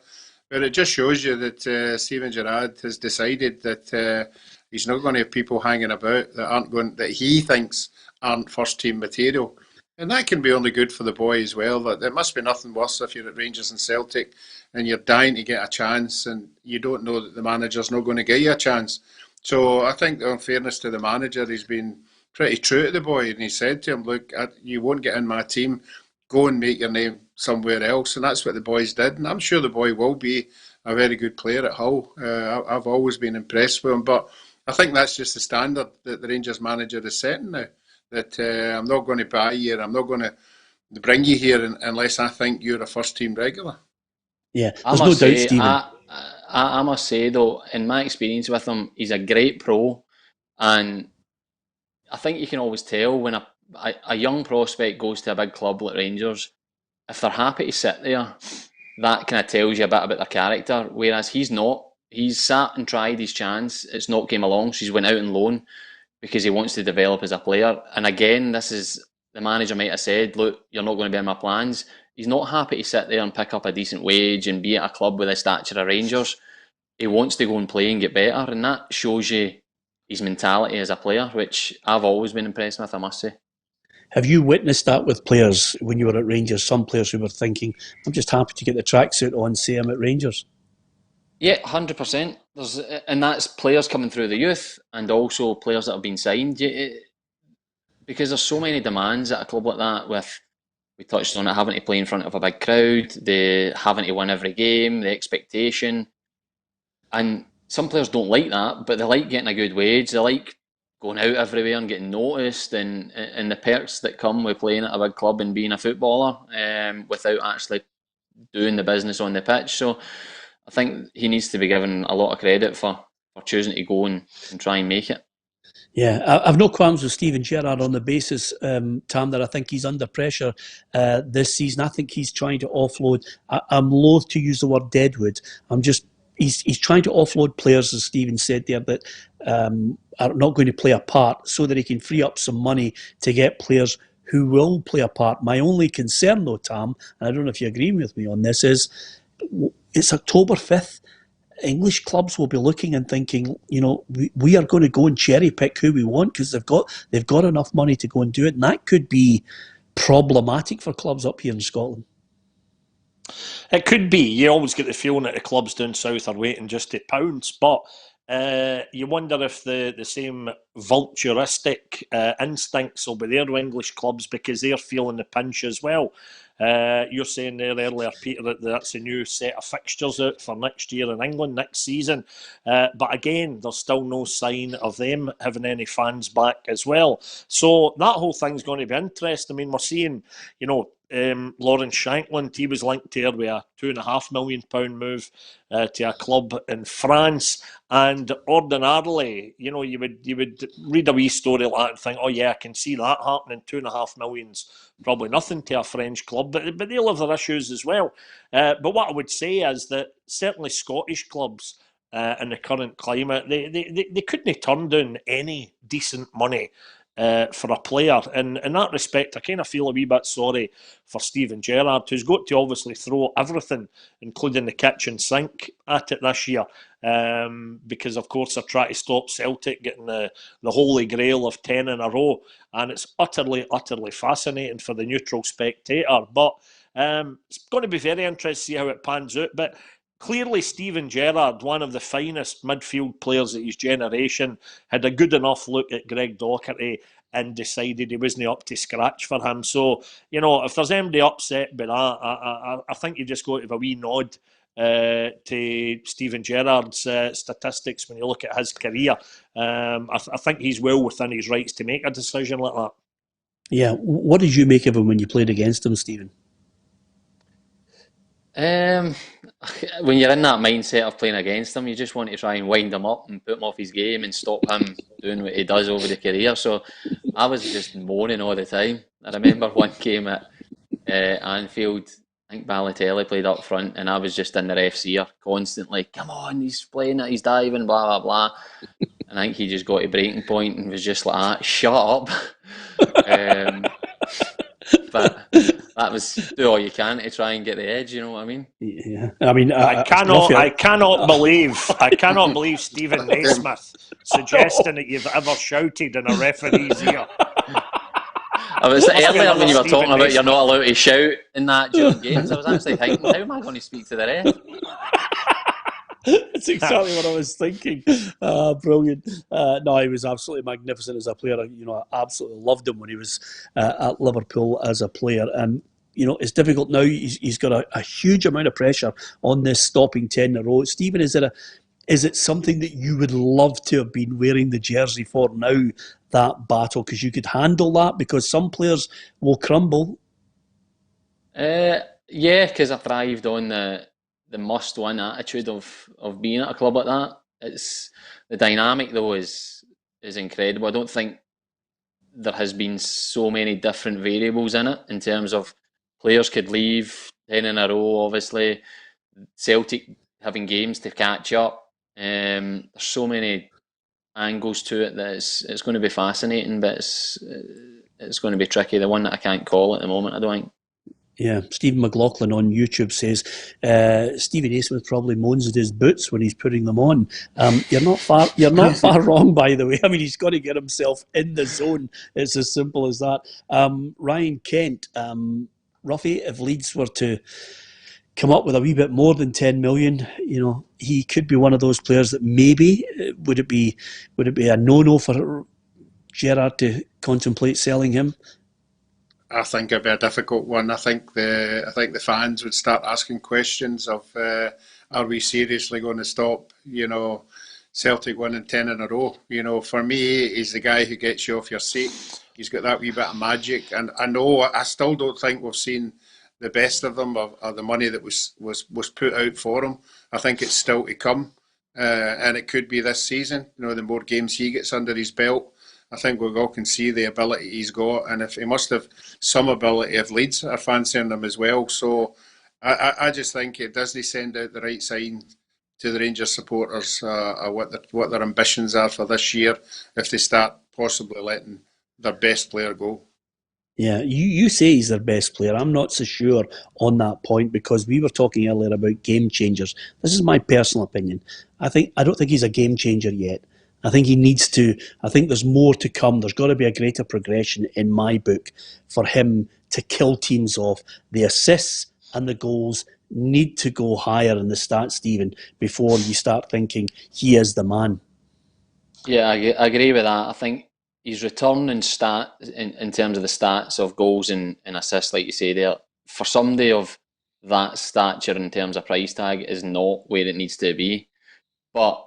But it just shows you that Steven Gerrard has decided that he's not going to have people hanging about that he thinks aren't first team material. And that can be only good for the boy as well. That there must be nothing worse if you're at Rangers and Celtic and you're dying to get a chance and you don't know that the manager's not going to give you a chance. So I think, in fairness to the manager, he's been pretty true to the boy, and he said to him, look, you won't get in my team, go and make your name somewhere else. And that's what the boys did, and I'm sure the boy will be a very good player at Hull. I've always been impressed with him, but I think that's just the standard that the Rangers manager is setting now, that I'm not going to buy you, I'm not going to bring you here unless I think you're a first team regular. Yeah, there's no doubt, Stephen. I must say, though, in my experience with him, he's a great pro, and I think you can always tell when a young prospect goes to a big club like Rangers, if they're happy to sit there, that kind of tells you a bit about their character, whereas he's not. He's sat and tried his chance, it's not came along, so he's went out on loan because he wants to develop as a player. And again, this is, the manager might have said, look, you're not going to be in my plans. He's not happy to sit there and pick up a decent wage and be at a club with the stature of Rangers. He wants to go and play and get better, and that shows you his mentality as a player, which I've always been impressed with, I must say. Have you witnessed that with players when you were at Rangers? Some players who were thinking, I'm just happy to get the tracksuit on, say I'm at Rangers. Yeah, 100%. And that's players coming through the youth, and also players that have been signed. Because there's so many demands at a club like that. We touched on it, having to play in front of a big crowd, the having to win every game, the expectation, and some players don't like that, but they like getting a good wage. They like going out everywhere and getting noticed, and the perks that come with playing at a big club and being a footballer, without actually doing the business on the pitch. So I think he needs to be given a lot of credit for choosing to go and try and make it. Yeah, I've no qualms with Steven Gerrard on the basis, Tam, that I think he's under pressure this season. I think he's trying to offload. I'm loath to use the word deadwood. He's trying to offload players, as Steven said there, that are not going to play a part, so that he can free up some money to get players who will play a part. My only concern, though, Tam, and I don't know if you agree with me on this, is it's October 5th. English clubs will be looking and thinking, we are going to go and cherry pick who we want because they've got enough money to go and do it, and that could be problematic for clubs up here in Scotland. It could be. You always get the feeling that the clubs down south are waiting just to pounce, but you wonder if the same vulturistic instincts will be there with English clubs, because they're feeling the pinch as well. You're saying there earlier, Peter, that that's a new set of fixtures out for next year in England, next season. But again, there's still no sign of them having any fans back as well. So that whole thing's going to be interesting. I mean, we're seeing, Lawrence Shankland, he was linked there with a £2.5 million move to a club in France. And ordinarily, you would read a wee story like that and think, oh yeah, I can see that happening. £2.5 million's probably nothing to a French club, but they'll have their issues as well. But what I would say is that certainly Scottish clubs in the current climate, they couldn't turn down any decent money for a player. And in that respect, I kind of feel a wee bit sorry for Steven Gerrard, who's got to obviously throw everything, including the kitchen sink, at it this year. Because, of course, they're trying to stop Celtic getting the holy grail of 10 in a row. And it's utterly, utterly fascinating for the neutral spectator. But it's going to be very interesting to see how it pans out. But clearly, Steven Gerrard, one of the finest midfield players of his generation, had a good enough look at Greg Docherty and decided he wasn't up to scratch for him. So, if there's anybody upset by that, I think you just go to have a wee nod to Steven Gerrard's statistics when you look at his career. I think he's well within his rights to make a decision like that. Yeah. What did you make of him when you played against him, Steven? When you're in that mindset of playing against him, you just want to try and wind him up and put him off his game and stop him doing what he does over the career. So I was just moaning all the time. I remember one game at Anfield, I think Balotelli played up front, and I was just in the ref's ear constantly, come on, he's playing it, he's diving, blah, blah, blah. And I think he just got a breaking point and was just like, shut up. But that was do all you can to try and get the edge. You know what I mean? Yeah. I mean, I cannot believe Stephen Naismith suggesting that you've ever shouted in a referee's ear. I was earlier when you were talking about you're not allowed to shout in that during games. I was actually thinking, how am I going to speak to the ref? That's exactly what I was thinking. Brilliant. No, he was absolutely magnificent as a player. I absolutely loved him when he was at Liverpool as a player. And, it's difficult now. He's got a huge amount of pressure on this stopping 10 in a row. Stephen, is it something that you would love to have been wearing the jersey for now, that battle? Because you could handle that, because some players will crumble. Yeah, because I thrived on the must-win attitude of being at a club like that. It's the dynamic though is incredible. I don't think there has been so many different variables in it in terms of players could leave 10 in a row. Obviously, Celtic having games to catch up. There's so many angles to it that it's going to be fascinating, but it's going to be tricky. The one that I can't call at the moment, I don't think. Yeah, Stephen McLaughlin on YouTube says Stephen Naismith probably moans at his boots when he's putting them on. You're not far wrong, by the way. I mean, he's got to get himself in the zone. It's as simple as that. Ryan Kent, Roughie, if Leeds were to come up with a wee bit more than 10 million, he could be one of those players that maybe would it be a no for Gerrard to contemplate selling him? I think it'd be a difficult one. I think the fans would start asking questions of, are we seriously going to stop, Celtic winning 10 in a row? For me, he's the guy who gets you off your seat. He's got that wee bit of magic, and I still don't think we've seen the best of them, or the money that was put out for him. I think it's still to come, and it could be this season. The more games he gets under his belt, I think we all can see the ability he's got, and if he must have some ability if Leeds are fancying him as well. So I just think it doesn't send out the right sign to the Rangers supporters what their ambitions are for this year if they start possibly letting their best player go. Yeah, you say he's their best player. I'm not so sure on that point, because we were talking earlier about game changers. This is my personal opinion. I don't think he's a game changer yet. I think he needs to. I think there's more to come. There's got to be a greater progression in my book for him to kill teams off. The assists and the goals need to go higher in the stats, Stephen, before you start thinking he is the man. Yeah, I agree with that. I think his return in terms of the stats of goals and assists, like you say there, for somebody of that stature in terms of price tag, is not where it needs to be. But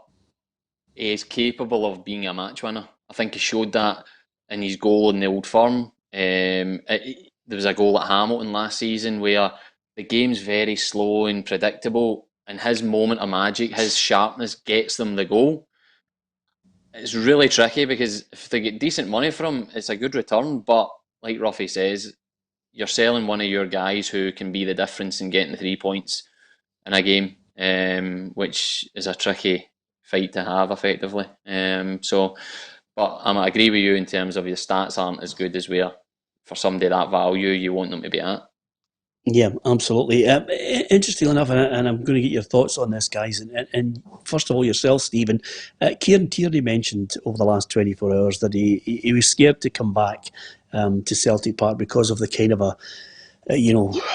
he is capable of being a match winner. I think he showed that in his goal in the Old Firm. There was a goal at Hamilton last season where the game's very slow and predictable, and his moment of magic, his sharpness, gets them the goal. It's really tricky, because if they get decent money from him, it's a good return. But like Roughie says, you're selling one of your guys who can be the difference in getting the 3 points in a game, which is a tricky fight to have, effectively. But I agree with you in terms of your stats aren't as good as where, for somebody that value, you want them to be at. Yeah, absolutely. Interesting enough, and I'm going to get your thoughts on this, guys. And first of all, yourself, Stephen. Kieran Tierney mentioned over the last 24 hours that he was scared to come back to Celtic Park because of the kind of a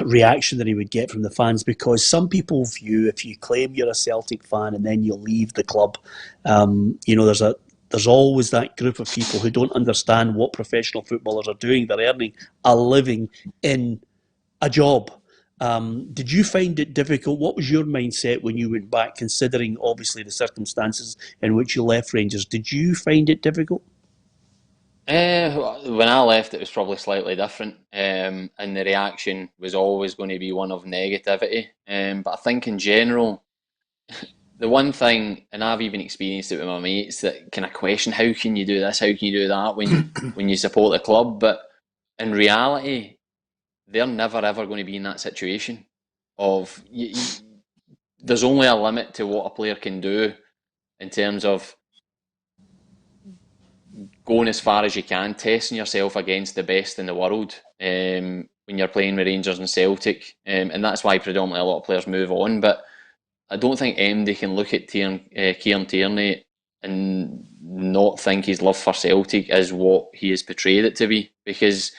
reaction that he would get from the fans, because some people view, if you claim you're a Celtic fan and then you leave the club, there's always that group of people who don't understand what professional footballers are doing. They're earning a living in a job. Did you find it difficult? What was your mindset when you went back, considering obviously the circumstances in which you left Rangers? Did you find it difficult? When I left, it was probably slightly different, and the reaction was always going to be one of negativity. But I think in general, the one thing, and I've even experienced it with my mates, that kind of question, how can you do this, how can you do that when you support the club? But in reality, they're never ever going to be in that situation of there's only a limit to what a player can do in terms of going as far as you can, testing yourself against the best in the world when you're playing with Rangers and Celtic, and that's why predominantly a lot of players move on. But I don't think MD can look at Kieran Tierney and not think his love for Celtic is what he has portrayed it to be, because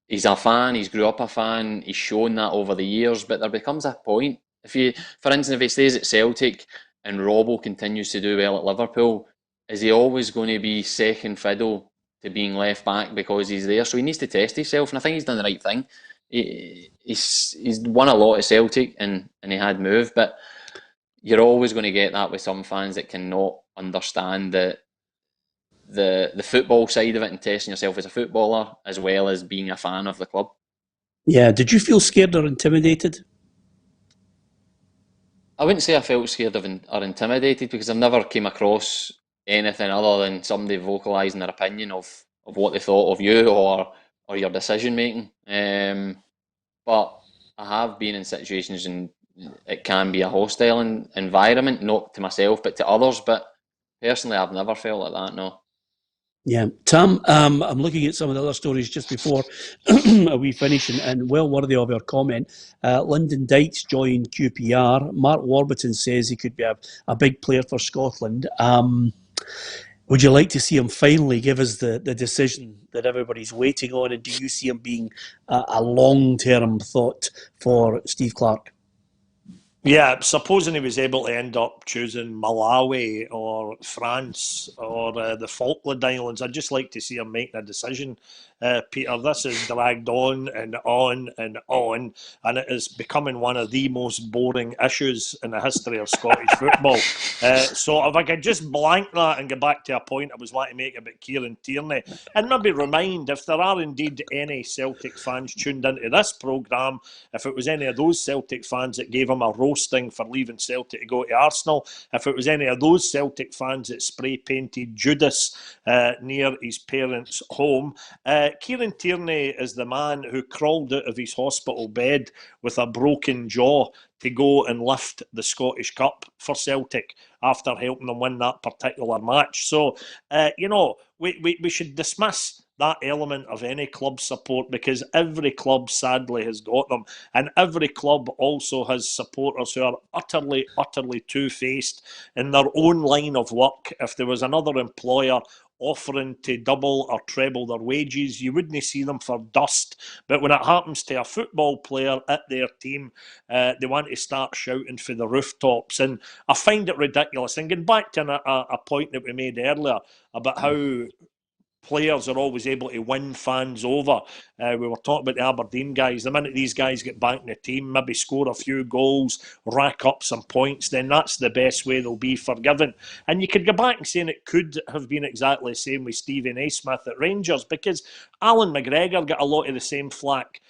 he's a fan, he's grew up a fan, he's shown that over the years. But there becomes a point, for instance, if he stays at Celtic and Robbo continues to do well at Liverpool, is he always going to be second fiddle to being left back because he's there? So he needs to test himself, and I think he's done the right thing. He's won a lot at Celtic, and he had moved, but you're always going to get that with some fans that cannot understand the football side of it and testing yourself as a footballer as well as being a fan of the club. Yeah, did you feel scared or intimidated? I wouldn't say I felt scared or intimidated, because I've never came across anything other than somebody vocalising their opinion of what they thought of you or your decision making. But I have been in situations, and it can be a hostile environment, not to myself but to others. But personally, I've never felt like that, no. Yeah, Tam, I'm looking at some of the other stories just before we finish, and well worthy of your comment. Lyndon Dykes joined QPR. Mark Warburton says he could be a big player for Scotland. Would you like to see him finally give us the decision that everybody's waiting on? And do you see him being a long-term thought for Steve Clarke? Yeah, supposing he was able to end up choosing Malawi or France or the Falkland Islands, I'd just like to see him making a decision. Peter, this has dragged on and on and on, and it is becoming one of the most boring issues in the history of Scottish football. So if I could just blank that and get back to a point I was wanting to make about Kieran Tierney, and maybe remind, if there are indeed any Celtic fans tuned into this programme, if it was any of those Celtic fans that gave him a roasting for leaving Celtic to go to Arsenal, if it was any of those Celtic fans that spray painted Judas near his parents' home, Kieran Tierney is the man who crawled out of his hospital bed with a broken jaw to go and lift the Scottish Cup for Celtic after helping them win that particular match. So, we should dismiss that element of any club support, because every club sadly has got them, and every club also has supporters who are utterly two-faced in their own line of work. If there was another employer offering to double or treble their wages, you wouldn't see them for dust. But when it happens to a football player at their team, they want to start shouting for the rooftops, and I find it ridiculous. And getting back to a point that we made earlier about how players are always able to win fans over. We were talking about the Aberdeen guys. The minute these guys get back in the team, maybe score a few goals, rack up some points, then that's the best way they'll be forgiven. And you could go back and say it could have been exactly the same with Stevie Naismith at Rangers, because Alan McGregor got a lot of the same flack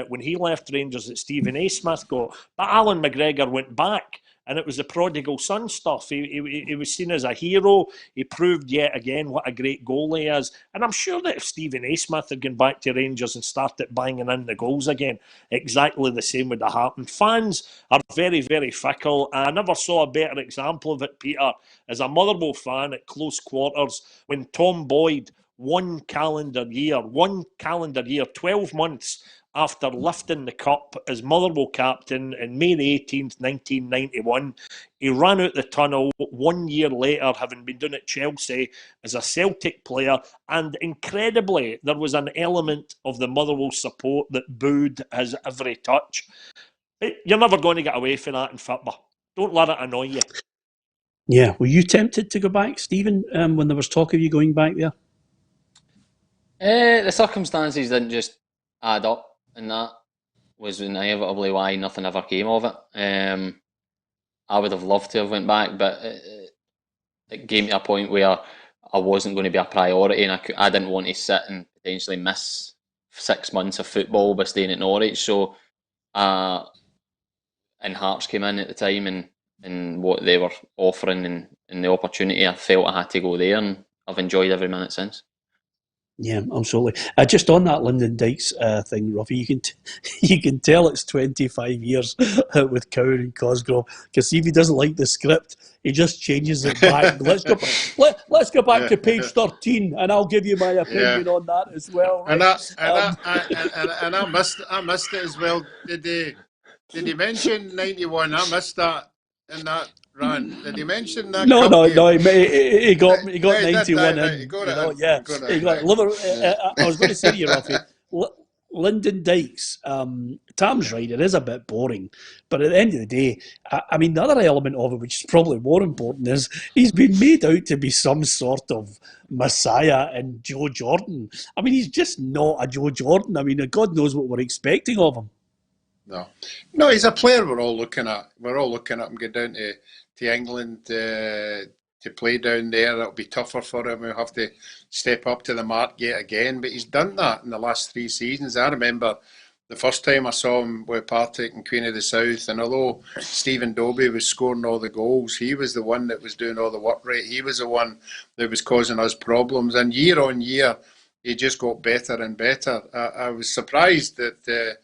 when he left Rangers that Stephen A. Smith got. But Alan McGregor went back, and it was the prodigal son stuff. He was seen as a hero. He proved yet again what a great goalie he is. And I'm sure that if Stephen A. Smith had gone back to Rangers and started banging in the goals again, exactly the same would have happened. Fans are very, very fickle. I never saw a better example of it, Peter, as a Motherwell fan at close quarters, when Tom Boyd, 12 months after lifting the cup as Motherwell captain in May the 18th, 1991. He ran out the tunnel 1 year later, having been done at Chelsea as a Celtic player, and incredibly, there was an element of the Motherwell support that booed his every touch. You're never going to get away from that in football. Don't let it annoy you. Yeah, were you tempted to go back, Stephen, when there was talk of you going back there? The circumstances didn't just add up, and that was inevitably why nothing ever came of it. I would have loved to have went back, but it came to a point where I wasn't going to be a priority, and I didn't want to sit and potentially miss 6 months of football by staying at Norwich. So, and Hearts came in at the time, and what they were offering and the opportunity, I felt I had to go there, and I've enjoyed every minute since. Yeah, absolutely. Just on that Lyndon Dykes thing, Roughie, you can tell it's 25 years with Cowan and Cosgrove, because if he doesn't like the script, he just changes it back. Let's go back to page 13, and I'll give you my opinion on that as well. Right? And I missed it as well. Did he mention 91? I missed that in that run. Did he mention that? No. He got 91 in. He got it. I was going to say to you, Roughie, Lyndon Dykes, Tam's right, it is a bit boring, but at the end of the day, I mean, the other element of it, which is probably more important, is he's been made out to be some sort of messiah and Joe Jordan. I mean, he's just not a Joe Jordan. I mean, God knows what we're expecting of him. No, he's a player we're all looking at. We're all looking at him go down to England to play down there. It'll be tougher for him. He'll have to step up to the mark yet again. But he's done that in the last 3 seasons. I remember the first time I saw him with Partick and Queen of the South, and although Stephen Dobie was scoring all the goals, he was the one that was doing all the work rate. He was the one that was causing us problems. And year on year, he just got better and better. I was surprised that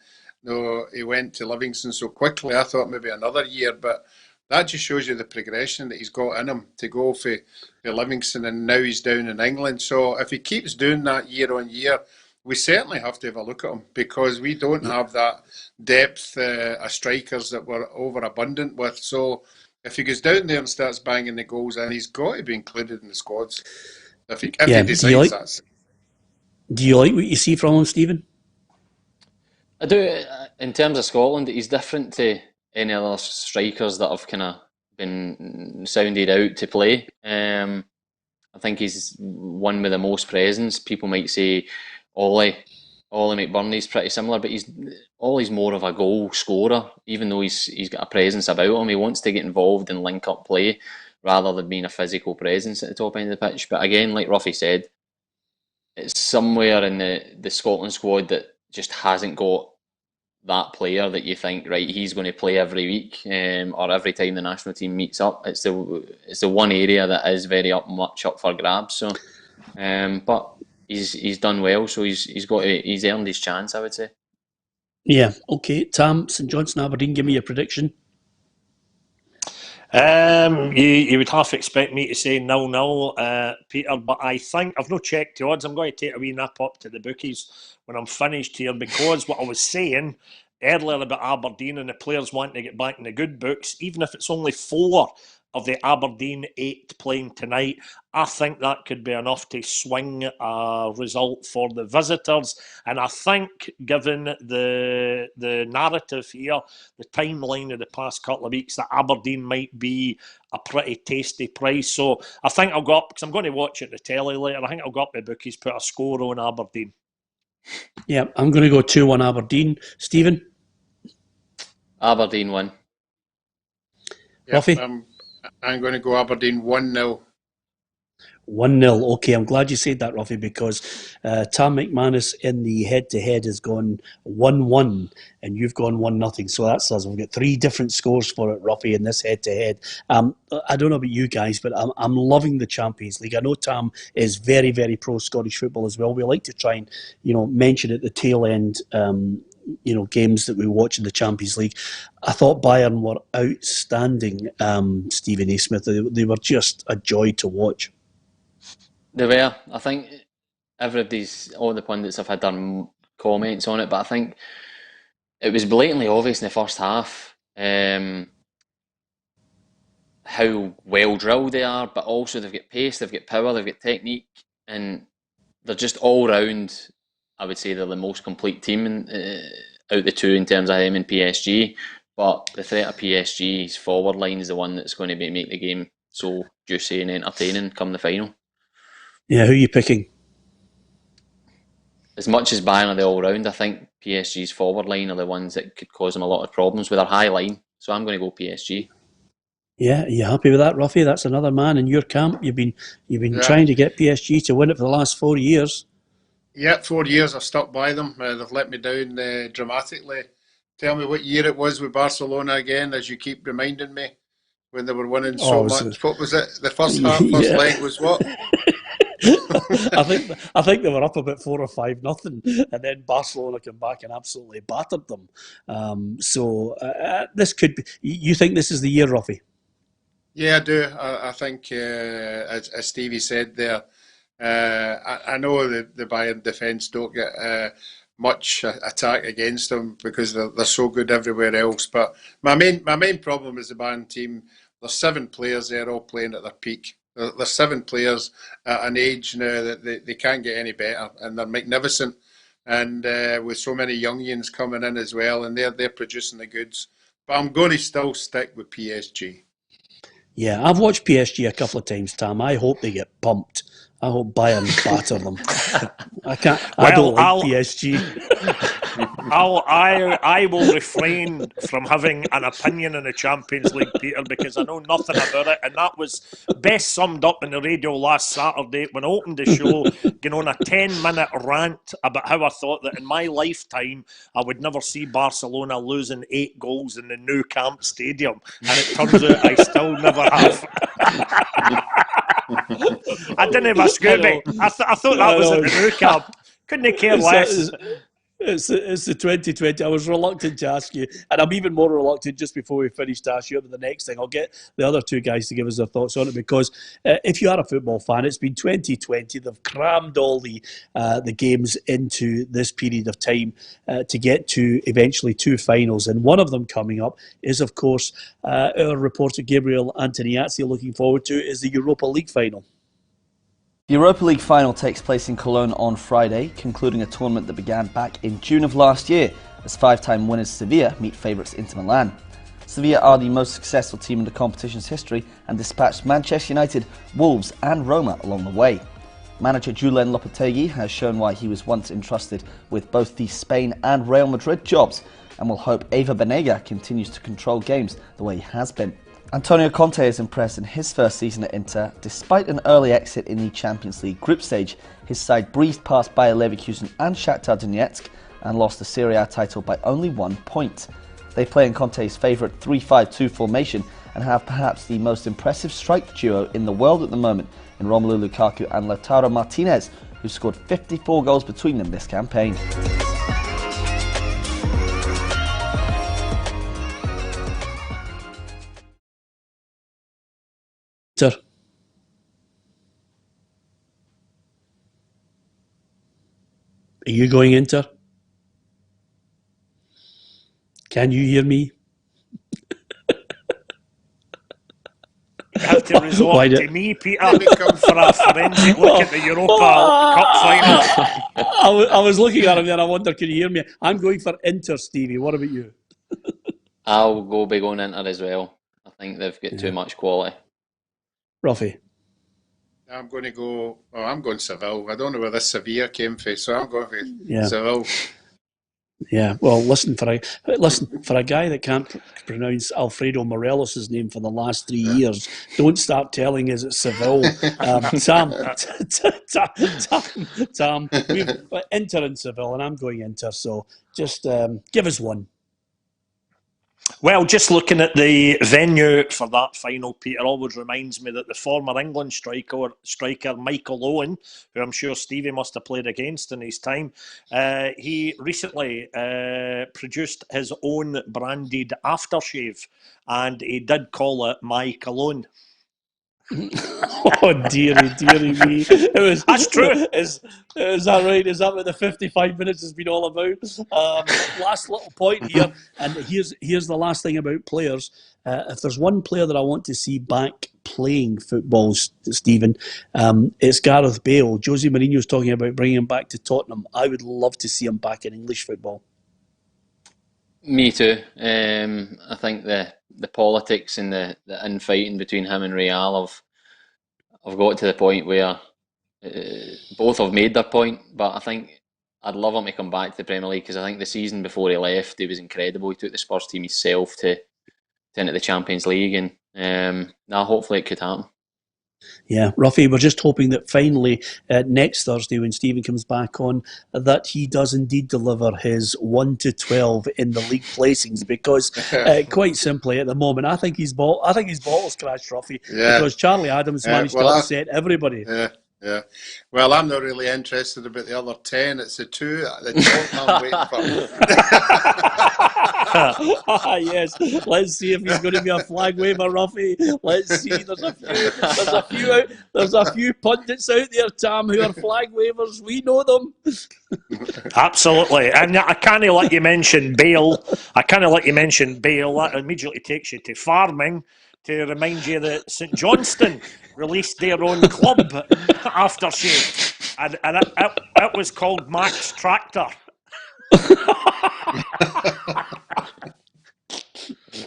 he went to Livingston so quickly. I thought maybe another year, but that just shows you the progression that he's got in him to go for Livingston, and now he's down in England. So if he keeps doing that year on year, we certainly have to have a look at him, because we don't have that depth of strikers that we're overabundant with. So if he goes down there and starts banging the goals in, he's got to be included in the squads. If he decides that. Do you like what you see from him, Stephen? I do. In terms of Scotland, he's different to any other strikers that have kind of been sounded out to play. I think he's one with the most presence. People might say Ollie McBurney's pretty similar, but Ollie's more of a goal scorer, even though he's got a presence about him. He wants to get involved in link-up play rather than being a physical presence at the top end of the pitch. But again, like Roughie said, it's somewhere in the Scotland squad that just hasn't got that player that you think, right, he's going to play every week or every time the national team meets up. It's the one area that is very much up for grabs. So, but he's done well, so he's earned his chance, I would say. Yeah, okay. Tam, St Johnstone, Aberdeen, give me your prediction. You would half expect me to say 0-0, Peter, but I think I've not checked the odds. I'm going to take a wee nip up to the bookies when I'm finished here, because what I was saying earlier about Aberdeen and the players wanting to get back in the good books, even if it's only 4 of the Aberdeen 8 playing tonight, I think that could be enough to swing a result for the visitors. And I think, given the narrative here, the timeline of the past couple of weeks, that Aberdeen might be a pretty tasty price. So I think I'll go up, because I'm going to watch it on the telly later, I think I'll go up my bookies, put a score on Aberdeen. Yeah, I'm going to go 2-1 Aberdeen. Stephen? Aberdeen win. Yep, Roughie? I'm going to go Aberdeen 1-0. 1-0. Okay, I'm glad you said that, Roughie, because Tam McManus in the head-to-head has gone 1-1 and you've gone 1-0. So that's us. We've got 3 different scores for it, Roughie, in this head-to-head. I don't know about you guys, but I'm loving the Champions League. I know Tam is very, very pro-Scottish football as well. We like to try and, mention at the tail end games that we watch in the Champions League. I thought Bayern were outstanding, Stephen Naismith. They were just a joy to watch. They were. I think all the pundits have had their comments on it, but I think it was blatantly obvious in the first half how well drilled they are, but also they've got pace, they've got power, they've got technique, and they're just all round. I would say they're the most complete team out the 2 in terms of them and PSG. But the threat of PSG's forward line is the one that's going to make the game so juicy and entertaining come the final. Yeah, who are you picking? As much as Bayern are the all-round, I think PSG's forward line are the ones that could cause them a lot of problems with their high line. So I'm going to go PSG. Yeah, are you happy with that, Roughie? That's another man in your camp. You've been trying to get PSG to win it for the last 4 years. Yeah, 4 years I've stuck by them. They've let me down dramatically. Tell me what year it was with Barcelona again, as you keep reminding me, when they were winning so much. What was it? The first leg was what? I think they were up about 4 or 5-0, and then Barcelona came back and absolutely battered them. This could be. You think this is the year, Roughie? Yeah, I do. I think, as Stevie said there, I know the Bayern defence don't get much attack against them because they're so good everywhere else. But my main problem is the Bayern team. There's 7 players there all playing at their peak. There's 7 players at an age now that they can't get any better, and they're magnificent. And with so many youngins coming in as well, and they're producing the goods. But I'm going to still stick with PSG. Yeah, I've watched PSG a couple of times, Tam. I hope they get pumped. I hope Bayern batter them. I don't like PSG. I will refrain from having an opinion in the Champions League, Peter, because I know nothing about it, and that was best summed up in the radio last Saturday when I opened the show, going on a 10-minute rant about how I thought that in my lifetime I would never see Barcelona losing 8 goals in the Nou Camp Stadium, and it turns out I still never have. I didn't have a Scooby. I thought that was at the Nou Camp. Couldn't care less. It's the 2020. I was reluctant to ask you, and I'm even more reluctant just before we finish to ask you about the next thing. I'll get the other 2 guys to give us their thoughts on it, because if you are a football fan, it's been 2020. They've crammed all the games into this period of time to get to eventually 2 finals, and one of them coming up is, of course, our reporter Gabriel Antoniazzi looking forward to is the Europa League final. The Europa League final takes place in Cologne on Friday, concluding a tournament that began back in June of last year as 5-time winners Sevilla meet favourites Inter Milan. Sevilla are the most successful team in the competition's history and dispatched Manchester United, Wolves and Roma along the way. Manager Julen Lopetegui has shown why he was once entrusted with both the Spain and Real Madrid jobs, and will hope Eva Banega continues to control games the way he has been. Antonio Conte is impressed in his first season at Inter. Despite an early exit in the Champions League group stage, his side breezed past Bayer Leverkusen and Shakhtar Donetsk and lost the Serie A title by only 1 point. They play in Conte's favourite 3-5-2 formation and have perhaps the most impressive strike duo in the world at the moment in Romelu Lukaku and Lautaro Martinez, who scored 54 goals between them this campaign. Are you going Inter? Can you hear me? You have to resort to me, Peter, for a forensic look at the Europa Cup final. I was looking at him there and I wonder, can you hear me? I'm going for Inter, Stevie. What about you? I'll go big on Inter as well. I think they've got too much quality. Roughie? I'm going to go. Oh, I'm going Seville. I don't know where this Sevilla came from, so I'm going for Seville. Yeah, well, listen for a guy that can't pronounce Alfredo Morelos' name for the last 3 years. Don't start telling us it's Seville. Tam, we've Inter and Seville, and I'm going Inter. So just give us one. Well, just looking at the venue for that final, Peter, always reminds me that the former England striker Michael Owen, who I'm sure Stevie must have played against in his time, he recently produced his own branded aftershave, and he did call it My Cologne. Oh, dearie me. That's true. Is that right? Is that what the 55 minutes has been all about? Last little point here, and here's the last thing about players. If there's one player that I want to see back playing football, Stephen, it's Gareth Bale. Jose Mourinho's talking about bringing him back to Tottenham. I would love to see him back in English football. Me too. I think the politics and the infighting between him and Real have got to the point where both have made their point, but I think I'd love him to come back to the Premier League, because I think the season before he left, he was incredible. He took the Spurs team himself to into the Champions League, and now hopefully it could happen. Yeah, Roughie, we're just hoping that finally next Thursday when Stephen comes back on, that he does indeed deliver his 1 to 12 in the league placings, because quite simply at the moment I think his ball's crashed, Roughie, because Charlie Adams managed to upset everybody. Yeah. Well, I'm not really interested about the other 10. It's the 2 that I'm waiting for. Yes, let's see if he's going to be a flag waver, Roughie. Let's see. There's a few pundits out there, Tam, who are flag wavers. We know them. Absolutely, and I can't let you mention Bale. That immediately takes you to farming, to remind you that St Johnstone released their own club aftershave, and it was called Max Tractor.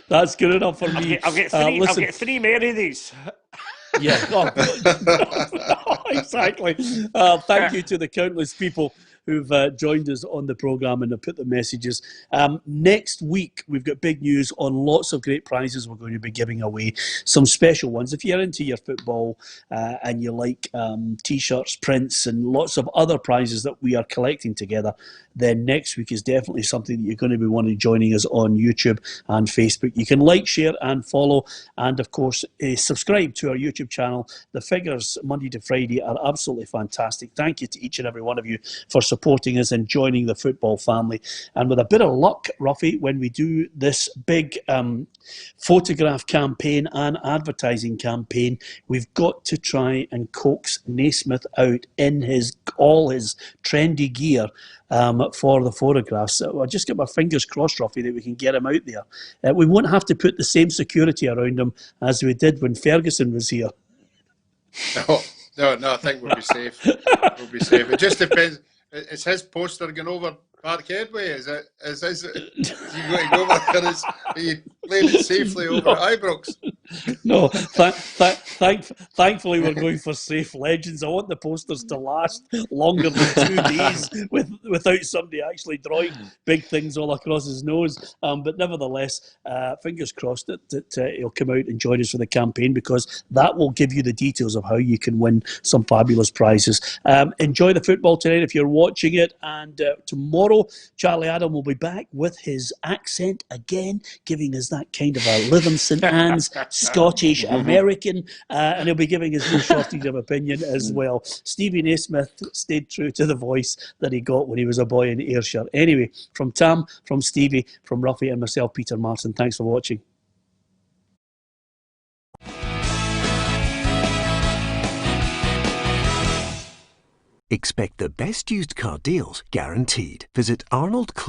That's good enough for me. I'll get 3 more of these. Yeah, exactly. Thank you to the countless people who've joined us on the programme and have put the messages. Next week, we've got big news on lots of great prizes we're going to be giving away. Some special ones. If you're into your football and you like T-shirts, prints and lots of other prizes that we are collecting together, then next week is definitely something that you're going to be wanting joining us on YouTube and Facebook. You can like, share and follow, and of course subscribe to our YouTube channel. The figures Monday to Friday are absolutely fantastic. Thank you to each and every one of you for supporting us and joining the football family. And with a bit of luck, Roughie, when we do this big photograph campaign and advertising campaign, we've got to try and coax Naismith out in all his trendy gear for the photographs. So I just get my fingers crossed, Roughie, that we can get him out there. We won't have to put the same security around him as we did when Ferguson was here. No, I think we'll be safe. We'll be safe. It just depends. Is his poster going over Park Headway, is it? Is you going to go over there? Are you playing it safely over at Ibrox? No, thankfully we're going for safe legends. I want the posters to last longer than 2 days without somebody actually drawing big things all across his nose. But nevertheless, fingers crossed that he'll come out and join us for the campaign, because that will give you the details of how you can win some fabulous prizes. Enjoy the football tonight if you're watching it, and tomorrow Charlie Adam will be back with his accent again, giving us that kind of a Lytham St Anne's Scottish American, and he'll be giving his no shortage of opinion as well. Stevie Naismith stayed true to the voice that he got when he was a boy in Ayrshire. Anyway, from Tam, from Stevie, from Roughie and myself, Peter Martin, thanks for watching. Expect the best used car deals guaranteed. Visit Arnold Clark